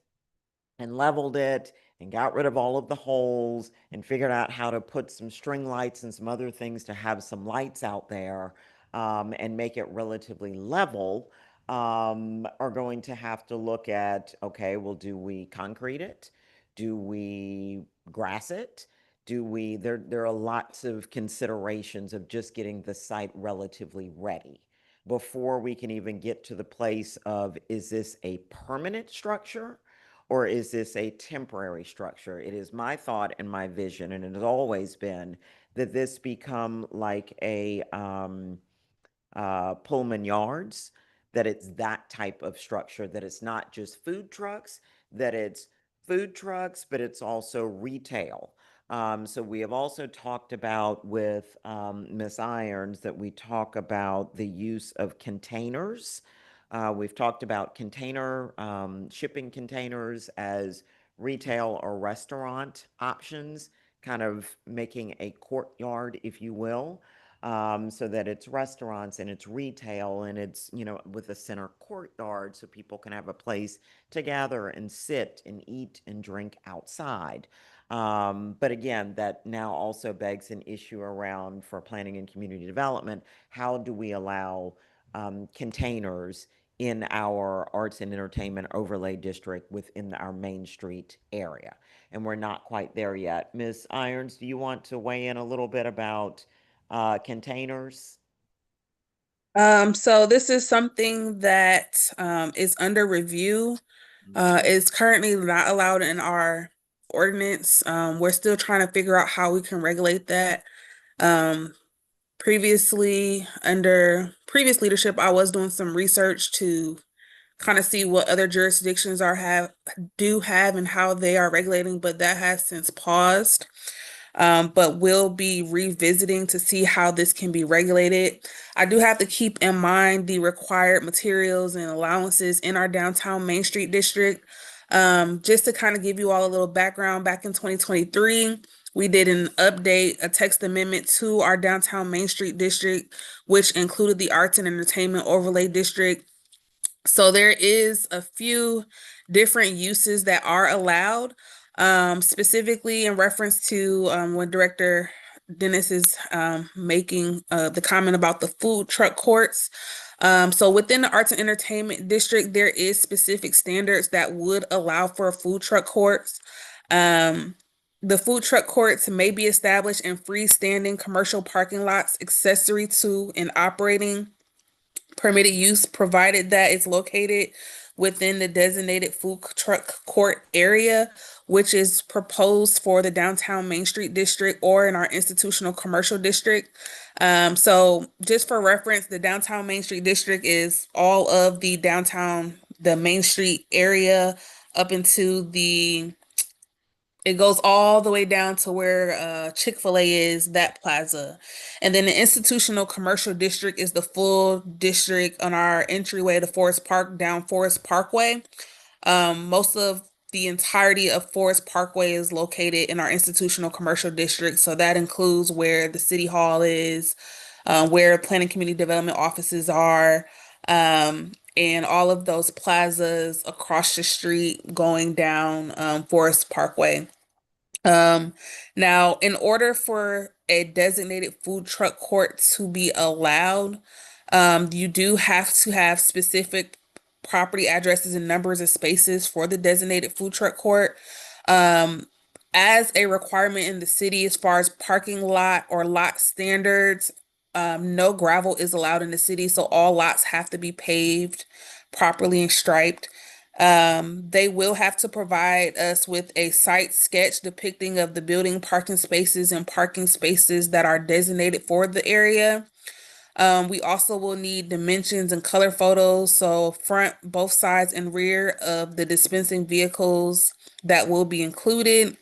and leveled it and got rid of all of the holes and figured out how to put some string lights and some other things to have some lights out there and make it relatively level, are going to have to look at, okay, well, do we concrete it? Do we grass it? There are lots of considerations of just getting the site relatively ready before we can even get to the place of, is this a permanent structure? Or is this a temporary structure? It is my thought and my vision, and it has always been, that this become like a Pullman Yards, that it's that type of structure, that it's not just food trucks, that it's food trucks, but it's also retail. So we have also talked about with Ms. Irons that we talk about the use of containers. We've talked about shipping containers as retail or restaurant options, kind of making a courtyard, if you will. so that it's restaurants and it's retail and it's, you know, with a center courtyard so people can have a place to gather and sit and eat and drink outside. But again, that now also begs an issue around for planning and community development. How do we allow containers in our arts and entertainment overlay district within our Main Street area? And we're not quite there yet. Ms. Irons, do you want to weigh in a little bit about containers? So this is something that is under review. It's currently not allowed in our ordinance. We're still trying to figure out how we can regulate that. Previously, under previous leadership, I was doing some research to kind of see what other jurisdictions do have and how they are regulating, but that has since paused. But we'll be revisiting to see how this can be regulated. I do have to keep in mind the required materials and allowances in our downtown Main Street district. Just to kind of give you all a little background, back in 2023, we did an update, a text amendment to our downtown Main Street district, which included the arts and entertainment overlay district. So there is a few different uses that are allowed, specifically in reference to when Director Dennis is making the comment about the food truck courts. So within the arts and entertainment district, there is specific standards that would allow for food truck courts. The food truck courts may be established in freestanding commercial parking lots accessory to and operating permitted use, provided that it's located within the designated food truck court area, which is proposed for the downtown Main Street district or in our institutional commercial district. So just for reference, the downtown Main Street district is all of the Main Street area up into it goes all the way down to where Chick-fil-A is, that plaza. And then the institutional commercial district is the full district on our entryway to Forest Park, down Forest Parkway. Most of the entirety of Forest Parkway is located in our institutional commercial district. So that includes where the city hall is, where planning community development offices are, and all of those plazas across the street going down Forest Parkway. Now, in order for a designated food truck court to be allowed, you do have to have specific property addresses and numbers of spaces for the designated food truck court. As a requirement in the city, as far as parking lot or lot standards, no gravel is allowed in the city, so all lots have to be paved properly and striped. They will have to provide us with a site sketch depicting of the building, parking spaces, and parking spaces that are designated for the area. We also will need dimensions and color photos, so front, both sides, and rear of the dispensing vehicles that will be included.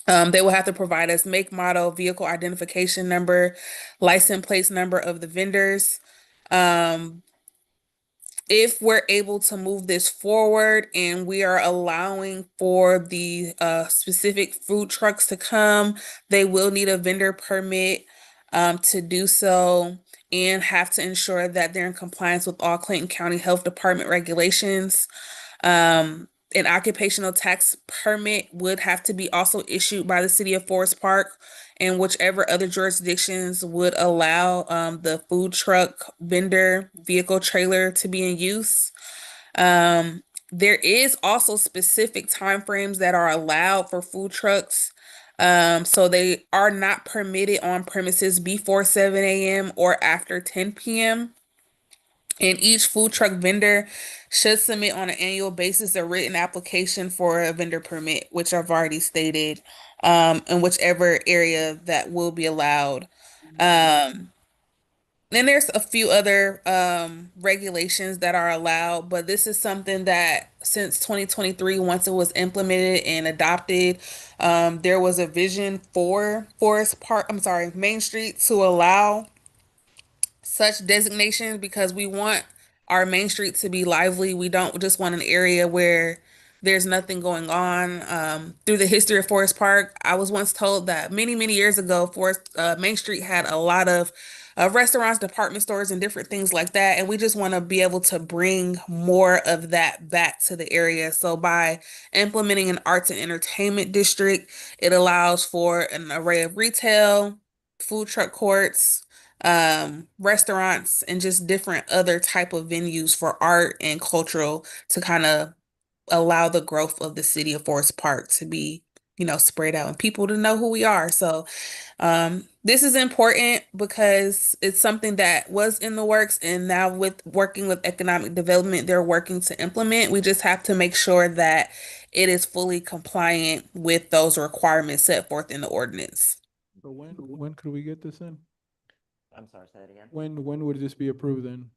They will have to provide us make, model, vehicle identification number, license plate number of the vendors. If we're able to move this forward and we are allowing for the specific food trucks to come, they will need a vendor permit to do so and have to ensure that they're in compliance with all Clayton County Health Department regulations. An occupational tax permit would have to be also issued by the city of Forest Park, and whichever other jurisdictions would allow the food truck vendor vehicle trailer to be in use. There is also specific timeframes that are allowed for food trucks. So they are not permitted on premises before 7 a.m. or after 10 p.m. And each food truck vendor should submit on an annual basis a written application for a vendor permit, which I've already stated, in whichever area that will be allowed. Then there's a few other regulations that are allowed, but this is something that since 2023, once it was implemented and adopted, there was a vision for Main Street to allow such designations because we want our Main Street to be lively. We don't just want an area where there's nothing going on. Through the history of Forest Park, I was once told that many years ago, Main Street had a lot of restaurants, department stores, and different things like that. And we just want to be able to bring more of that back to the area. So by implementing an arts and entertainment district, it allows for an array of retail, food truck courts, restaurants, and just different other type of venues for art and cultural to kind of allow the growth of the city of Forest Park to be, spread out and people to know who we are. So this is important because it's something that was in the works, and now with working with economic development, they're working to implement. We just have to make sure that it is fully compliant with those requirements set forth in the ordinance. So when could we get this in? I'm sorry, say that again. When would this be approved then?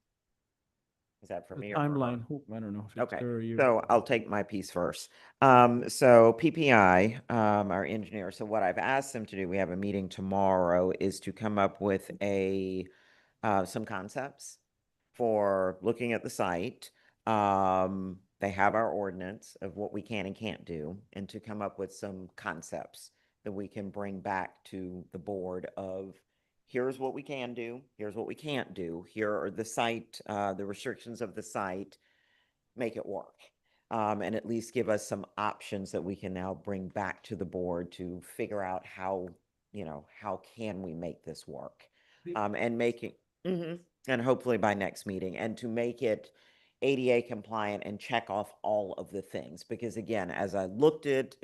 Is that for The me or for her? timeline? I don't know. If it's Okay, her or you. so I'll take my piece first. So PPI, our engineer, so what I've asked them to do, we have a meeting tomorrow, is to come up with some concepts for looking at the site. They have our ordinance of what we can and can't do, and to come up with some concepts that we can bring back to the board of, here's what we can do, here's what we can't do, here are the restrictions of the site, make it work. And at least give us some options that we can now bring back to the board to figure out how can we make this work? And make it, and hopefully by next meeting, and to make it ADA compliant and check off all of the things. Because again, as I looked at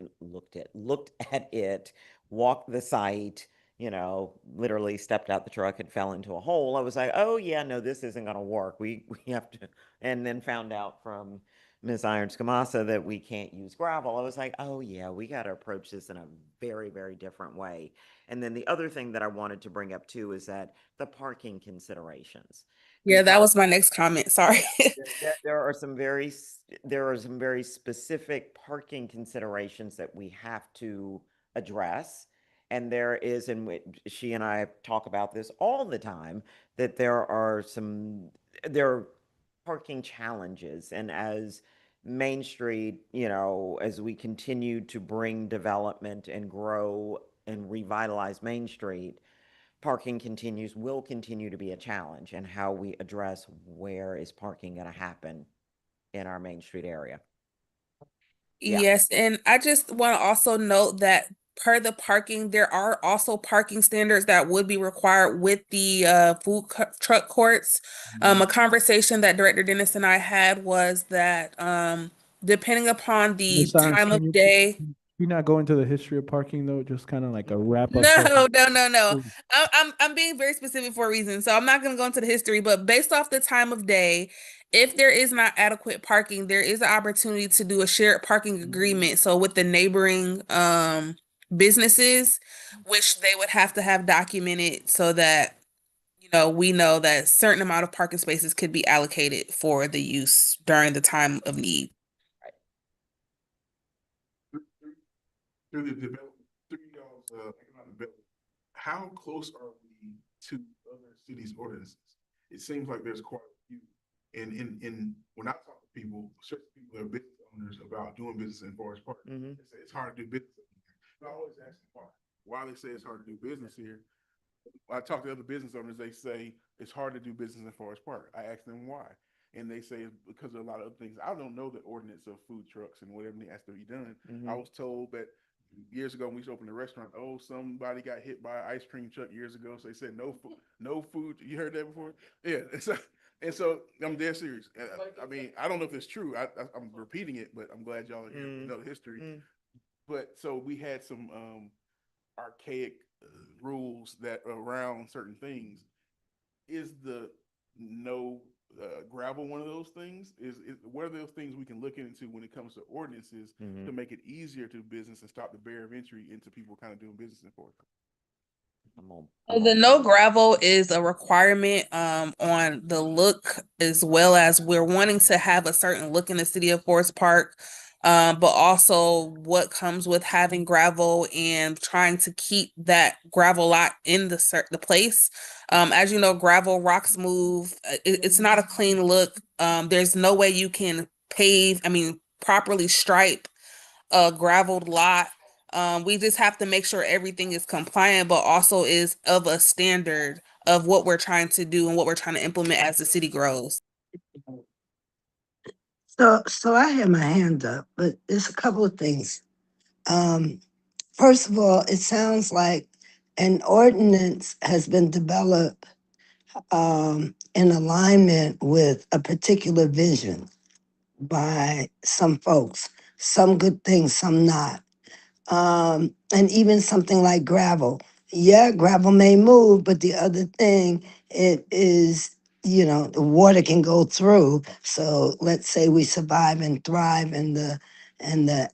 it, walked the site, literally stepped out the truck and fell into a hole, I was like, oh yeah, no, this isn't going to work. We have to, and then found out from Ms. Irons Kamasa that we can't use gravel. I was like, oh yeah, we got to approach this in a very, very different way. And then the other thing that I wanted to bring up too is that the parking considerations. Yeah, that was my next comment. Sorry. There are some very specific parking considerations that we have to address. And there is, and she and I talk about this all the time, that there are parking challenges. And as Main Street, as we continue to bring development and grow and revitalize Main Street, parking will continue to be a challenge, and how we address where is parking going to happen in our Main Street area. Yeah. Yes, and I just want to also note that per the parking, there are also parking standards that would be required with the truck courts. A conversation that Director Dennis and I had was that depending upon the Ms. Irons, time can of day. Can you not go into the history of parking though? Just kind of like a wrap up. No. I'm being very specific for a reason. So I'm not going to go into the history, but based off the time of day, if there is not adequate parking, there is an opportunity to do a shared parking agreement. So with the neighboring businesses, which they would have to have documented so that we know that a certain amount of parking spaces could be allocated for the use during the time of need. Through the development, economic development, how close are we to other cities' ordinances? It seems like there's quite a few. And when I talk to people, certain people that are business owners about doing business in Forest Park, they say it's hard to do business here. I always ask them why they say it's hard to do business here. I talk to other business owners, they say it's hard to do business in Forest Park. I ask them why. And they say it's because of a lot of other things. I don't know the ordinance of food trucks and whatever has to be done. I was told that years ago when we used to open a restaurant, somebody got hit by an ice cream truck years ago. So they said no food. You heard that before? Yeah. And so I'm dead serious. I mean, I don't know if it's true. I'm repeating it, but I'm glad y'all are here to know the history. But so we had some archaic rules that around certain things. Is the no gravel one of those things? What are those things we can look into when it comes to ordinances to make it easier to do business and stop the barrier of entry into people kind of doing business in Florida? The no gravel is a requirement on the look, as well as we're wanting to have a certain look in the city of Forest Park, but also what comes with having gravel and trying to keep that gravel lot in the place. As you know, gravel, rocks move. It's not a clean look. There's no way you can properly stripe a gravelled lot. We just have to make sure everything is compliant, but also is of a standard of what we're trying to do and what we're trying to implement as the city grows. So I have my hand up, but there's a couple of things. First of all, it sounds like an ordinance has been developed in alignment with a particular vision by some folks. Some good things, some not. And even something like gravel. Yeah, gravel may move, but the other thing, it is, the water can go through. So let's say we survive and thrive and the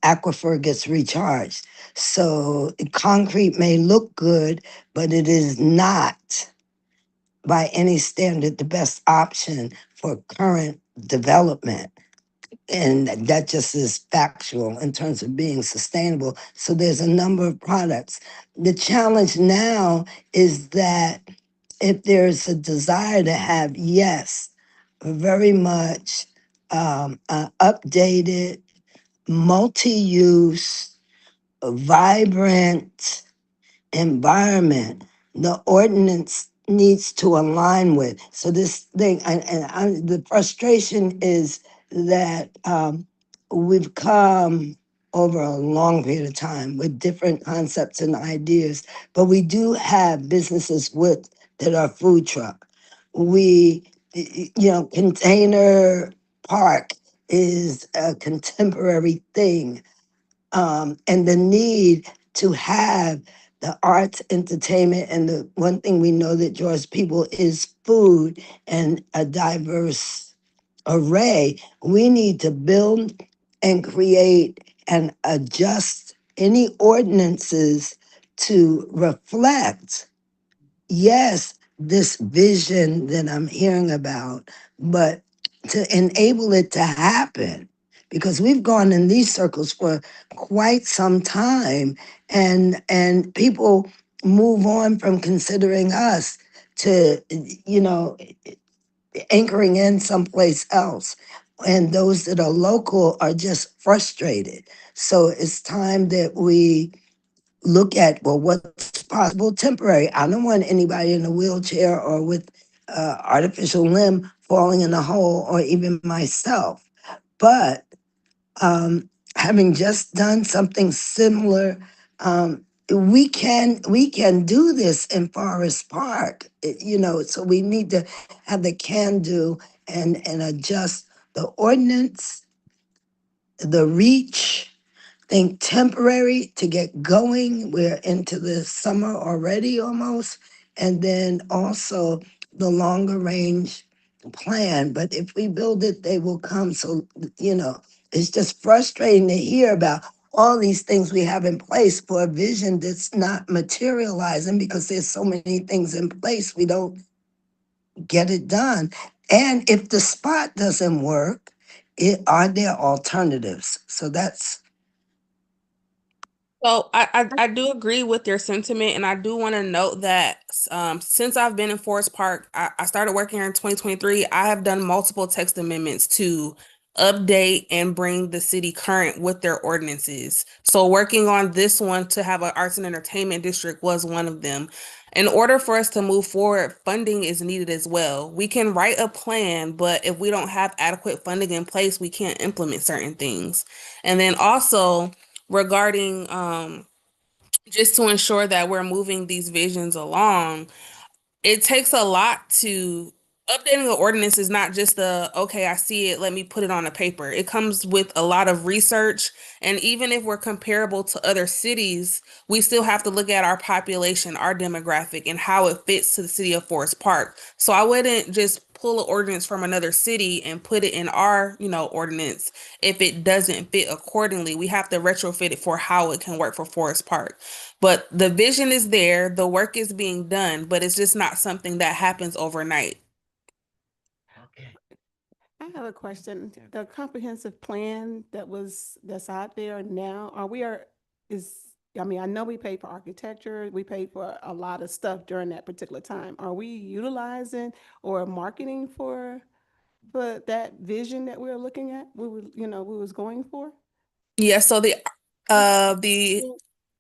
aquifer gets recharged. So concrete may look good, but it is not by any standard the best option for current development. And that just is factual in terms of being sustainable. So there's a number of products. The challenge now is that if there's a desire to have, yes, very much updated, multi-use, vibrant environment, the ordinance needs to align with. So this thing, the frustration is that we've come over a long period of time with different concepts and ideas, but we do have businesses with that are food truck. Container park is a contemporary thing, and the need to have the arts, entertainment, and the one thing we know that draws people is food and a diverse array. We need to build and create and adjust any ordinances to reflect, yes, this vision that I'm hearing about, but to enable it to happen. Because we've gone in these circles for quite some time, and people move on from considering us to, anchoring in someplace else. And those that are local are just frustrated. So it's time that we look at, well, what's possible temporary. I don't want anybody in a wheelchair or with artificial limb falling in a hole, or even myself. But having just done something similar, we can do this in Forest Park. So we need to have the can do and adjust the ordinance, the reach. Think temporary to get going. We're into the summer already almost. And then also the longer range plan. But if we build it, they will come. So, it's just frustrating to hear about all these things we have in place for a vision that's not materializing because there's so many things in place. We don't get it done. And if the spot doesn't work, are there alternatives? So that's So I do agree with your sentiment, and I do want to note that since I've been in Forest Park, I started working here in 2023. I have done multiple text amendments to update and bring the city current with their ordinances. So working on this one to have an arts and entertainment district was one of them. In order for us to move forward, funding is needed as well. We can write a plan, but if we don't have adequate funding in place, we can't implement certain things. And then also, regarding just to ensure that we're moving these visions along, it takes a lot to updating the ordinance is not just okay, I see it, let me put it on a paper. It comes with a lot of research. And even if we're comparable to other cities, we still have to look at our population, our demographic, and how it fits to the city of Forest Park. So I wouldn't just pull an ordinance from another city and put it in our, ordinance if it doesn't fit accordingly. We have to retrofit it for how it can work for Forest Park. But the vision is there, the work is being done, but it's just not something that happens overnight. I have a question. The comprehensive plan that's out there now, I know we paid for architecture, we paid for a lot of stuff during that particular time. Are we utilizing or marketing for for that vision that we're looking at, we were, we was going for? Yeah, so the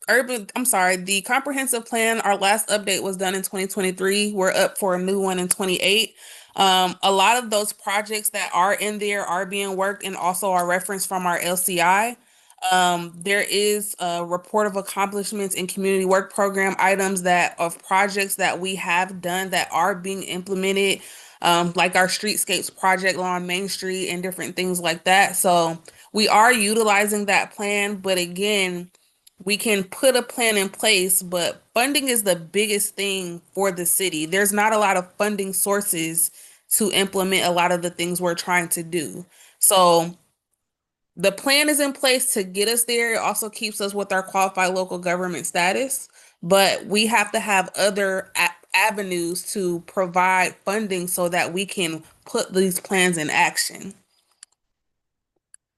the comprehensive plan, our last update was done in 2023. We're up for a new one in 28. A lot of those projects that are in there are being worked and also are referenced from our LCI. There is a report of accomplishments in community work program items that of projects that we have done that are being implemented, like our streetscapes project along Main Street and different things like that. So we are utilizing that plan, but again, we can put a plan in place, but funding is the biggest thing for the city. There's not a lot of funding sources to implement a lot of the things we're trying to do. So the plan is in place to get us there. It also keeps us with our qualified local government status, but we have to have other avenues to provide funding so that we can put these plans in action.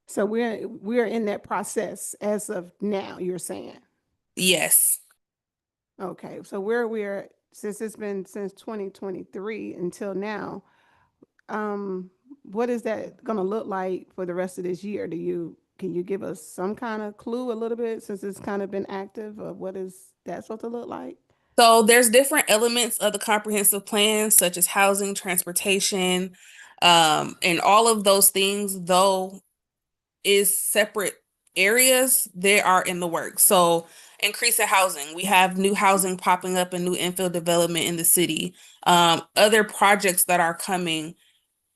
So we're in that process as of now, you're saying? Yes. Okay, so we're since it's been since 2023 until now, what is that gonna look like for the rest of this year? Can you give us some kind of clue a little bit since it's kind of been active, of what is that supposed to look like? So there's different elements of the comprehensive plan, such as housing, transportation, and all of those things, though is separate areas, they are in the works. So increase of housing. We have new housing popping up and new infill development in the city. Other projects that are coming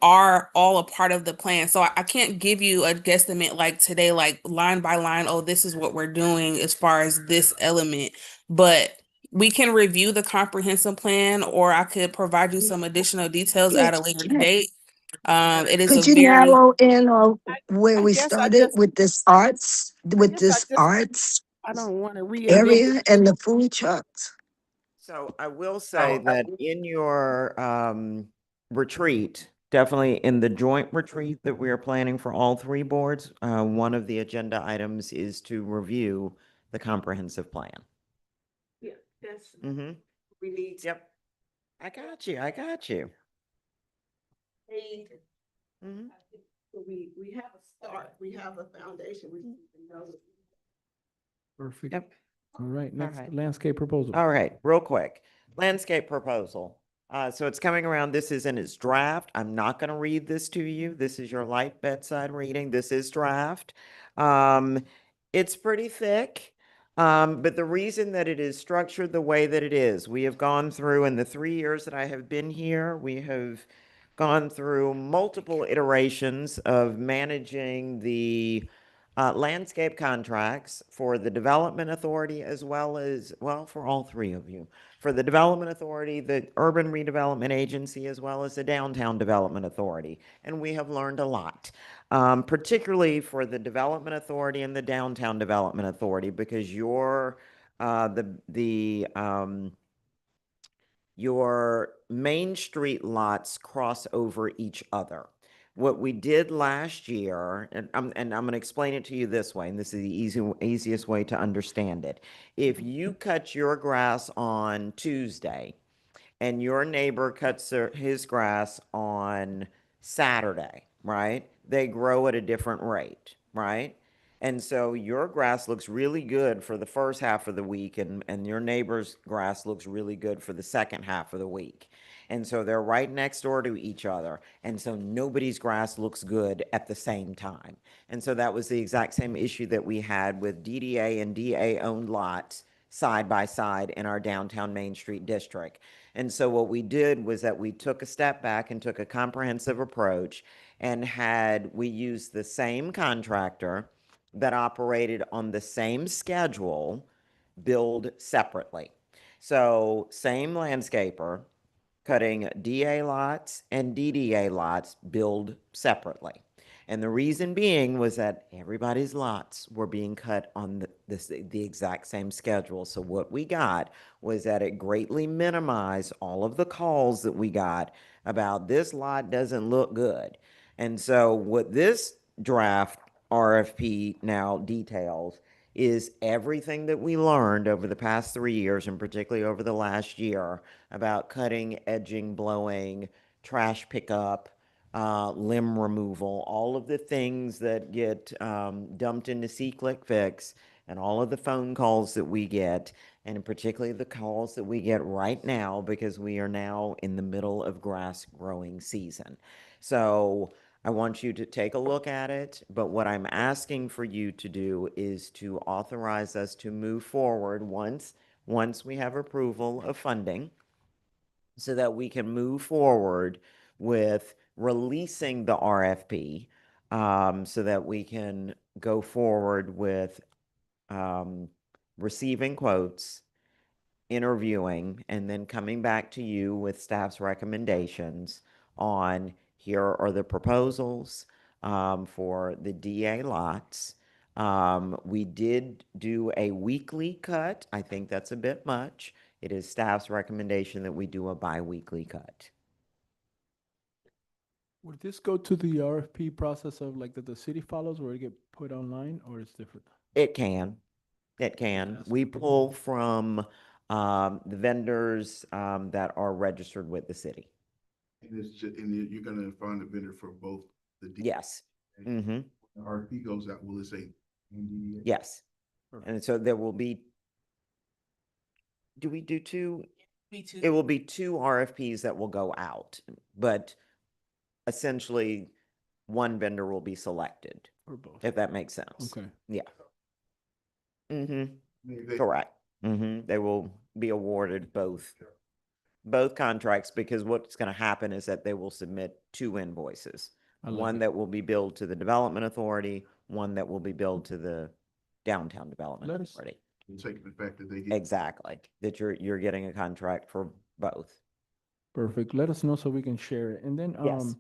are all a part of the plan. So I can't give you a guesstimate like today, like line by line, oh, this is what we're doing as far as this element. But we can review the comprehensive plan, or I could provide you some additional details at a later date. It is a Could you very narrow in on where I we guess I started just, with this arts, with guess I this just, arts I don't want to reinvent. area and the food trucks? So I will say that in your retreat, definitely in the joint retreat that we are planning for all three boards, one of the agenda items is to review the comprehensive plan. Yeah, that's, Mm-hmm. we need. Yep. I got you. I got you. Mm-hmm. We have a start, we have a foundation, we need to know. Perfect. Yep. All right, next right. landscape proposal. All right, real quick. Landscape proposal. So it's coming around. This is in its draft. I'm not going to read this to you. This is your light bedside reading. This is draft. It's pretty thick. But the reason that it is structured the way that it is, we have gone through in the 3 years that I have been here, we have gone through multiple iterations of managing the landscape contracts for the Development Authority, as well as, well, for all three of you, for the Development Authority, the Urban Redevelopment Agency, as well as the Downtown Development Authority. And we have learned a lot, particularly for the Development Authority and the Downtown Development Authority, because your Main Street lots cross over each other. What we did last year, and I'm going to explain it to you this way, and this is the easiest way to understand it. If you cut your grass on Tuesday and your neighbor cuts his grass on Saturday, right? They grow at a different rate, right? And so your grass looks really good for the first half of the week, and your neighbor's grass looks really good for the second half of the week. And so they're right next door to each other. And so nobody's grass looks good at the same time. And so that was the exact same issue that we had with DDA and DA-owned lots side by side in our downtown Main Street district. And so what we did was that we took a step back and took a comprehensive approach, and we used the same contractor that operated on the same schedule billed separately. So same landscaper, cutting DA lots and DDA lots billed separately. And the reason being was that everybody's lots were being cut on the exact same schedule. So what we got was that it greatly minimized all of the calls that we got about this lot doesn't look good. And so what this draft RFP now details is everything that we learned over the past 3 years, and particularly over the last year, about cutting, edging, blowing, trash pickup, limb removal, all of the things that get dumped into SeeClickFix, and all of the phone calls that we get, and particularly the calls that we get right now because we are now in the middle of grass growing season. So I want you to take a look at it, but what I'm asking for you to do is to authorize us to move forward once we have approval of funding, so that we can move forward with releasing the RFP, so that we can go forward with receiving quotes, interviewing, and then coming back to you with staff's recommendations on here are the proposals for the DA lots. We did do a weekly cut. I think that's a bit much. It is staff's recommendation that we do a bi-weekly cut. Would this go to the RFP process of like that the city follows where it get put online, or it's different? It can. It can. Yes. We pull from the vendors that are registered with the city. And it's just, and you're gonna find a vendor for both the. DDA Yes. and Mm-hmm. when the RFP goes out, will it say? NDDA? Yes. Perfect. And so there will be, do we do two? Me too. It will be two RFPs that will go out, but essentially one vendor will be selected, Or both? if that makes sense. Okay. Yeah. Mm-hmm. They- Correct. Mm-hmm. They will be awarded both contracts, because what's going to happen is that they will submit two invoices. I like One it. that will be billed to the Development Authority, one that will be billed to the Downtown Development Let us- Authority. Taking the fact that they get. Exactly. That you're getting a contract for both. Perfect. Let us know so we can share it. And then Yes.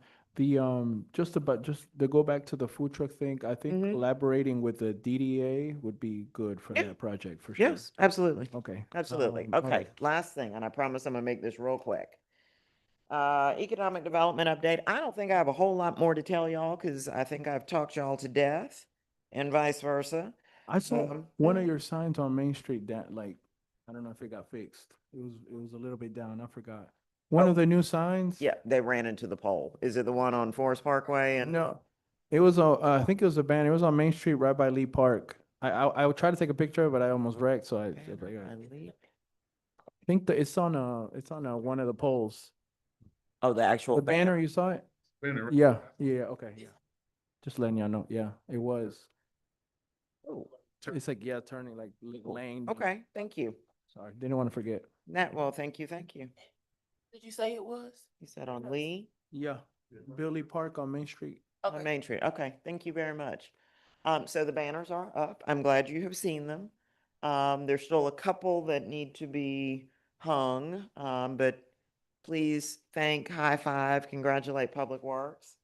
just to go back to the food truck thing, I think Mhm. collaborating with the DDA would be good for Yeah. that project for sure. Yes, absolutely. Okay. Absolutely. All Okay, right. last thing, and I promise I'm gonna make this real quick. Economic development update. I don't think I have a whole lot more to tell y'all, because I think I've talked y'all to death, and vice versa. I saw Um, one of your signs on Main Street that like, I don't know if it got fixed. It was a little bit down. I forgot. One Oh. of the new signs? Yeah, they ran into the pole. Is it the one on Forest Parkway? And No, it was on, I think it was a banner. It was on Main Street right by Lee Park. I would try to take a picture, but I almost wrecked, so I think that it's on one of the poles. Oh, the actual The banner, you saw it? Banner, right? Yeah, yeah, okay, yeah. Just letting y'all know, yeah, it was. Oh, It's like, yeah, turning like lane. okay, thank you. Sorry, didn't want to forget. Well, thank you. Did you say it was? You said on Lee? Yeah, Billy Park on Main Street. On Okay. Main Street. Okay, thank you very much. So the banners are up. I'm glad you have seen them. There's still a couple that need to be hung, but please thank, high five, congratulate Public Works,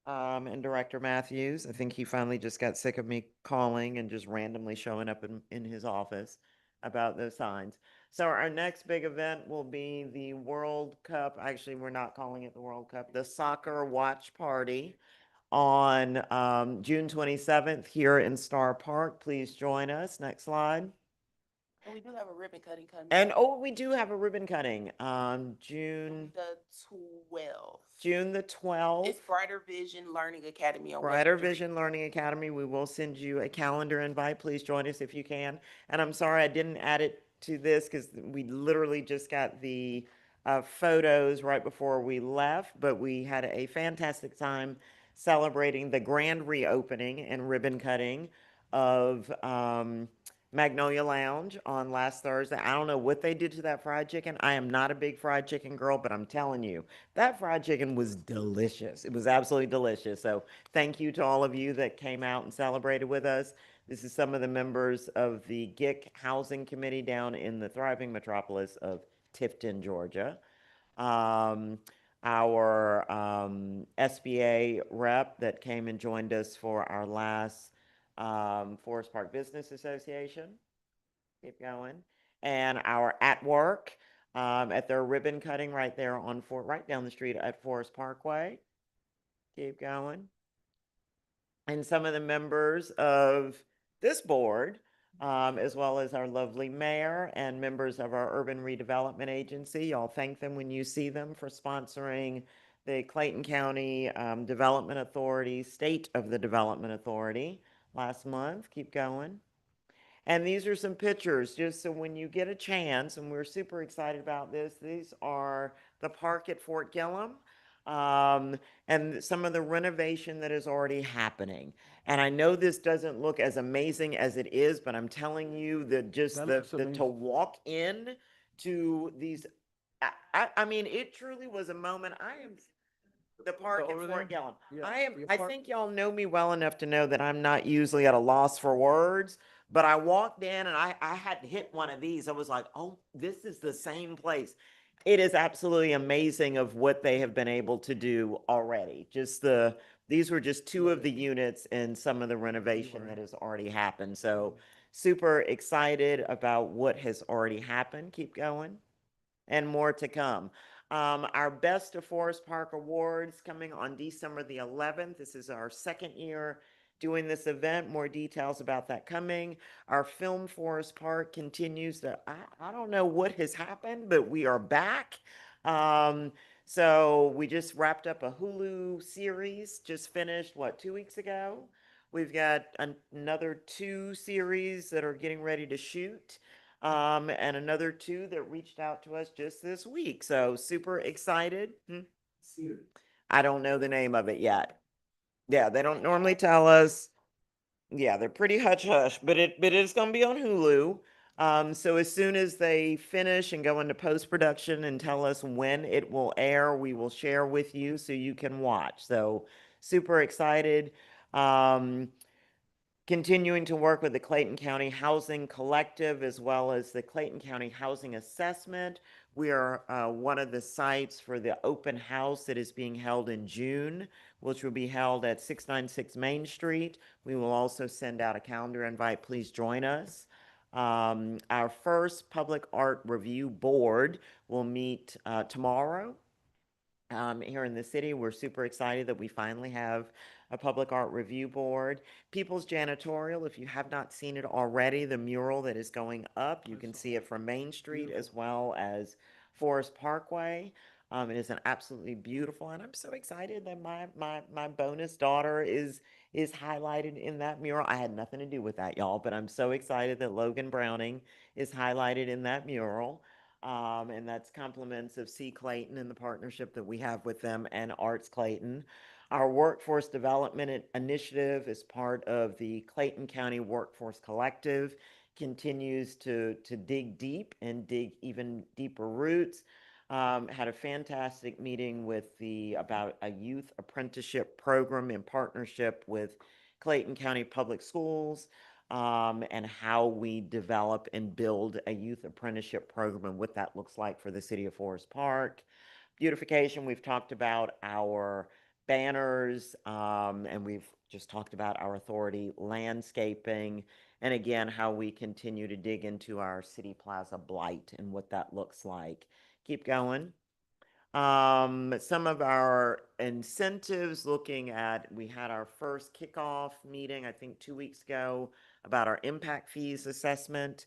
and Director Matthews. I think he finally just got sick of me calling and just randomly showing up in his office about those signs. So our next big event will be the World Cup. Actually, we're not calling it the World Cup, the Soccer Watch Party on June 27th here in Star Park. Please join us. Next slide. And we do have a ribbon cutting coming. And we do have a ribbon cutting on June The 12th. June the 12th. It's Brighter Vision Learning Academy on Brighter Western Vision Learning Academy. We will send you a calendar invite. Please join us if you can. And I'm sorry I didn't add it to this because we literally just got the photos right before we left, but we had a fantastic time celebrating the grand reopening and ribbon cutting of Magnolia Lounge on last Thursday. I don't know what they did to that fried chicken. I am not a big fried chicken girl, but I'm telling you, that fried chicken was delicious. It was absolutely delicious. So thank you to all of you that came out and celebrated with us. This is some of the members of the GIC Housing Committee down in the thriving metropolis of Tifton, Georgia. Our SBA rep that came and joined us for our last Forest Park Business Association. Keep going. And our at work at their ribbon cutting right there on right down the street at Forest Parkway. Keep going. And some of the members of this board, as well as our lovely mayor and members of our urban redevelopment agency. Y'all thank them when you see them for sponsoring the Clayton County Development Authority, State of the Development Authority last month. Keep going. And these are some pictures, just so when you get a chance, and we're super excited about this, these are the park at Fort Gillem, and some of the renovation that is already happening. And I know this doesn't look as amazing as it is, but I'm telling you that just That the, looks the to amazing. walk in to these, I mean, it truly was a moment. I am the park at over Fort there? Gillem. Yeah, I am, your I park? think y'all know me well enough to know that I'm not usually at a loss for words, but I walked in and I had hit one of these. I was like, oh, this is the same place. It is absolutely amazing of what they have been able to do already. These were just two of the units and some of the renovation that has already happened. So super excited about what has already happened. Keep going. And more to come. Our Best of Forest Park Awards coming on December the 11th. This is our second year doing this event. More details about that coming. Our Film Forest Park continues to, I don't know what has happened, but we are back. So we just wrapped up a Hulu series, just finished, 2 weeks ago? We've got another 2 series that are getting ready to shoot, and another 2 that reached out to us just this week. So super excited. I don't know the name of it yet. Yeah, they don't normally tell us. Yeah, they're pretty hush hush, but it is going to be on Hulu. So as soon as they finish and go into post production and tell us when it will air, we will share with you so you can watch. So super excited. Continuing to work with the Clayton County Housing Collective as well as the Clayton County Housing Assessment. We are one of the sites for the open house that is being held in June, which will be held at 696 Main Street. We will also send out a calendar invite. Please join us. Our first public art review board will meet tomorrow. Here in the city, we're super excited that we finally have a public art review board. People's Janitorial, if you have not seen it already, the mural that is going up, you can see it from Main Street as well as Forest Parkway. It is an absolutely beautiful, and I'm so excited that my bonus daughter is highlighted in that mural. I had nothing to do with that, y'all, but I'm so excited that Logan Browning is highlighted in that mural. And that's compliments of C. Clayton and the partnership that we have with them and Arts Clayton. Our Workforce Development Initiative is part of the Clayton County Workforce Collective, continues to dig deep and dig even deeper roots. Had a fantastic meeting with about a youth apprenticeship program in partnership with Clayton County Public Schools, and how we develop and build a youth apprenticeship program and what that looks like for the city of Forest Park. Beautification, we've talked about our banners, and we've just talked about our authority landscaping, and again, how we continue to dig into our City Plaza blight and what that looks like. Keep going. Some of our incentives, looking at, we had our first kickoff meeting, I think 2 weeks ago, about our impact fees assessment,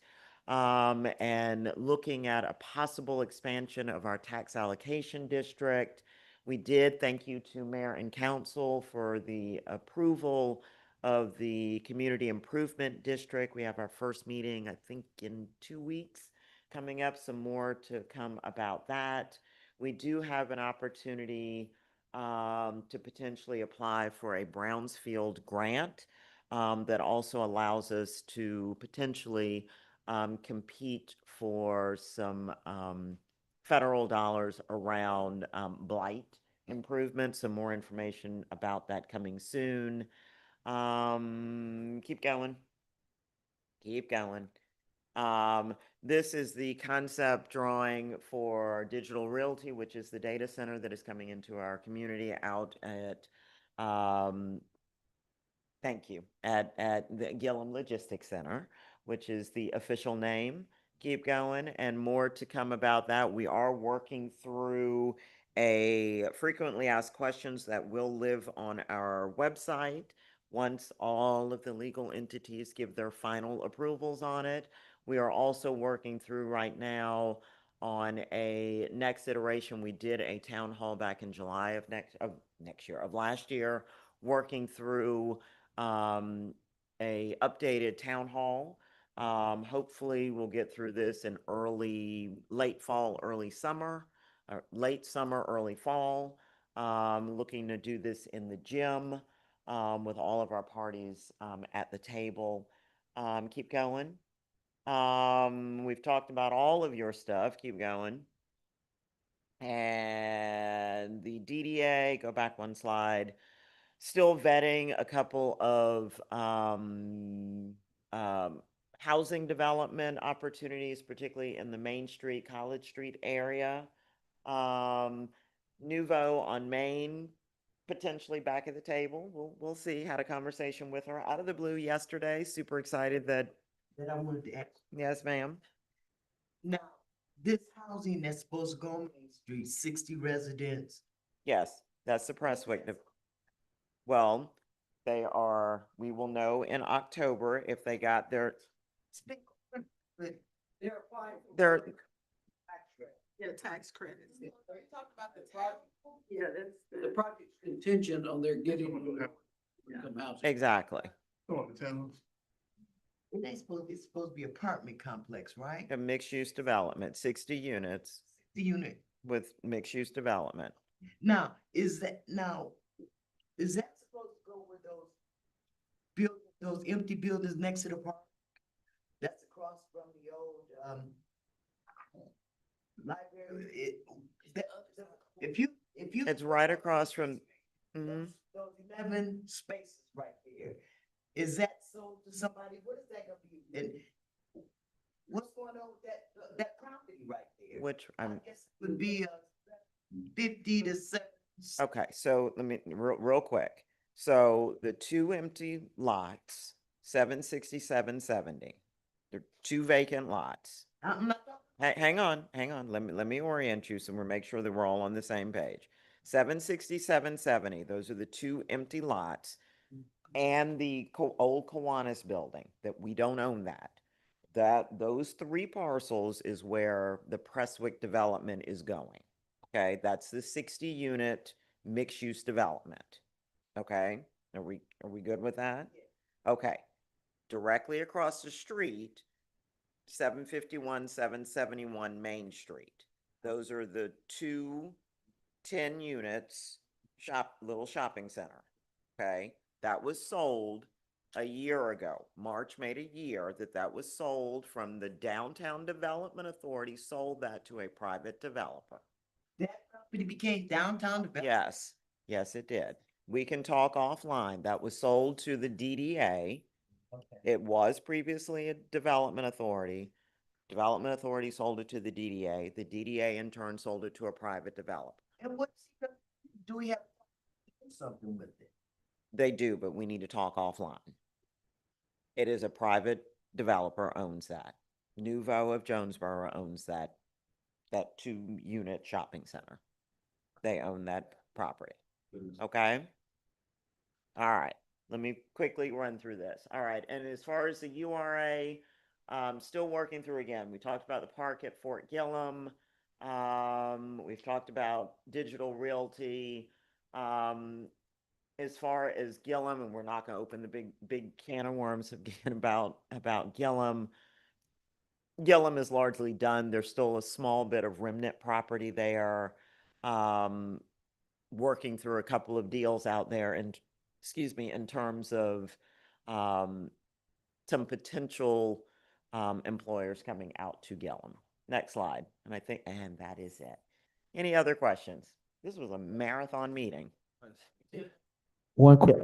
and looking at a possible expansion of our tax allocation district. We did, thank you to Mayor and Council for the approval of the Community Improvement District. We have our first meeting, I think, in 2 weeks coming up, some more to come about that. We do have an opportunity to potentially apply for a Brownsfield grant that also allows us to potentially compete for some federal dollars around blight improvements. Some more information about that coming soon. Keep going. Keep going. This is the concept drawing for Digital Realty, which is the data center that is coming into our community out at, thank you, at the Gillem Logistics Center, which is the official name. Keep going, and more to come about that. We are working through a frequently asked questions that will live on our website once all of the legal entities give their final approvals on it. We are also working through right now on a next iteration. We did a town hall back in July of last year, working through a updated town hall. Hopefully we'll get through this in late fall, early summer, or late summer, early fall. Looking to do this in the gym with all of our parties at the table. Keep going. We've talked about all of your stuff. Keep going. And the DDA, go back one slide. Still vetting a couple of housing development opportunities, particularly in the Main Street, College Street area. Nouveau on Main, potentially back at the table. We'll see. Had a conversation with her out of the blue yesterday. Super excited that. That I wanted to ask. Yes, ma'am. Now, this housing that's supposed to go on Main Street, 60 residents. Yes, that's the Prestwick. Well, we will know in October if they got their, They're applying. their, Yeah, tax credits. We talked about the project. Yeah, that's. The project's contingent on their getting income housing. exactly. Come on, the town. It's supposed to be apartment complex, right? A mixed-use development, 60 units The unit. with mixed-use development. Now, is that supposed to go with those empty buildings next to the park? That's across from the old, library. If you. It's right across from, mhm. Those 11 spaces right there. Is that sold to somebody? What is that gonna be? And what's going on with that property right there? Which I guess it would be 50 to 70. Okay, so let me, real quick. So the two empty lots, 76770, they're two vacant lots. I'm not talking. Hang on. Let me orient you so we make sure that we're all on the same page. 76770, those are the two empty lots, and the old Kiwanis building that we don't own that. Those three parcels is where the Prestwick development is going. Okay, that's the 60-unit mixed-use development. Okay, are we good with that? Okay, directly across the street, 751, 771 Main Street. Those are the two 10 units little shopping center. Okay, that was sold a year ago. March made a year that was sold from the Downtown Development Authority, sold that to a private developer. That property became downtown development. Yes, it did. We can talk offline. That was sold to the DDA. Okay. It was previously a development authority. Development authority sold it to the DDA. The DDA in turn sold it to a private developer. And do we have to do something with it? They do, but we need to talk offline. It is a private developer owns that. Nouveau of Jonesboro owns that 2-unit shopping center. They own that property. Okay? All right. Let me quickly run through this. All right. And as far as the URA, still working through again. We talked about the park at Fort Gillum. We've talked about digital realty. As far as Gillum, and we're not going to open the big can of worms again about Gillum. Gillum is largely done. There's still a small bit of remnant property there. Working through a couple of deals out there, and in terms of some potential employers coming out to Gillum. Next slide. And that is it. Any other questions? This was a marathon meeting. One quick.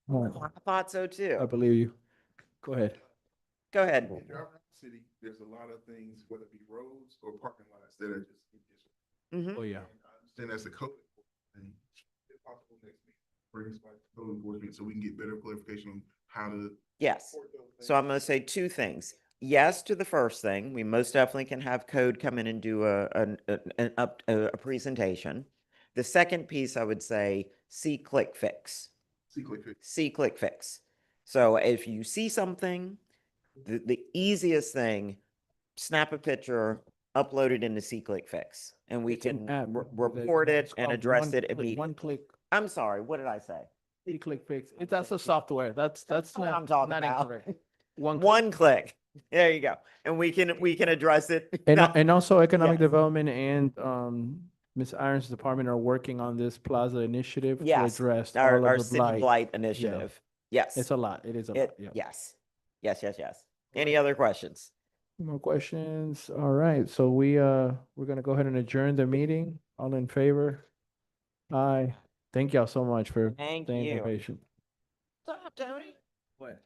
I thought so I too. believe you. Go ahead. Go ahead. In our city, there's a lot of things, whether it be roads or parking lots, that are just. Mhm. Oh, yeah. And I understand that's a code thing. If possible, next meeting, bring us back to code enforcement so we can get better clarification on how to. Yes. support those So I'm going things. to say two things. Yes to the first thing. We most definitely can have code come in and do a presentation. The second piece, I would say, see, click, fix. See, click it. See, click, fix. So if you see something, the easiest thing, snap a picture, uploaded into C-Click Fix, and we It's an can app. report It's it and called address One it Click- immediately. One click, I'm sorry, what did I say? click fix. That's a software. That's what not, I'm talking not about. incorrect. One. One click. There you go. And we can address it. And also Economic Yes. Development and Ms. Irons' department are working on this plaza initiative to Yes, address our, all our of the city blight. blight initiative. Yes. It's a lot. It is a lot. It, Yeah. yes. Yes. Any other questions? More questions? All right. So we're gonna go ahead and adjourn the meeting. All in favor? Aye. Thank y'all so much for Thank staying you. patient. What's up, Tony? What?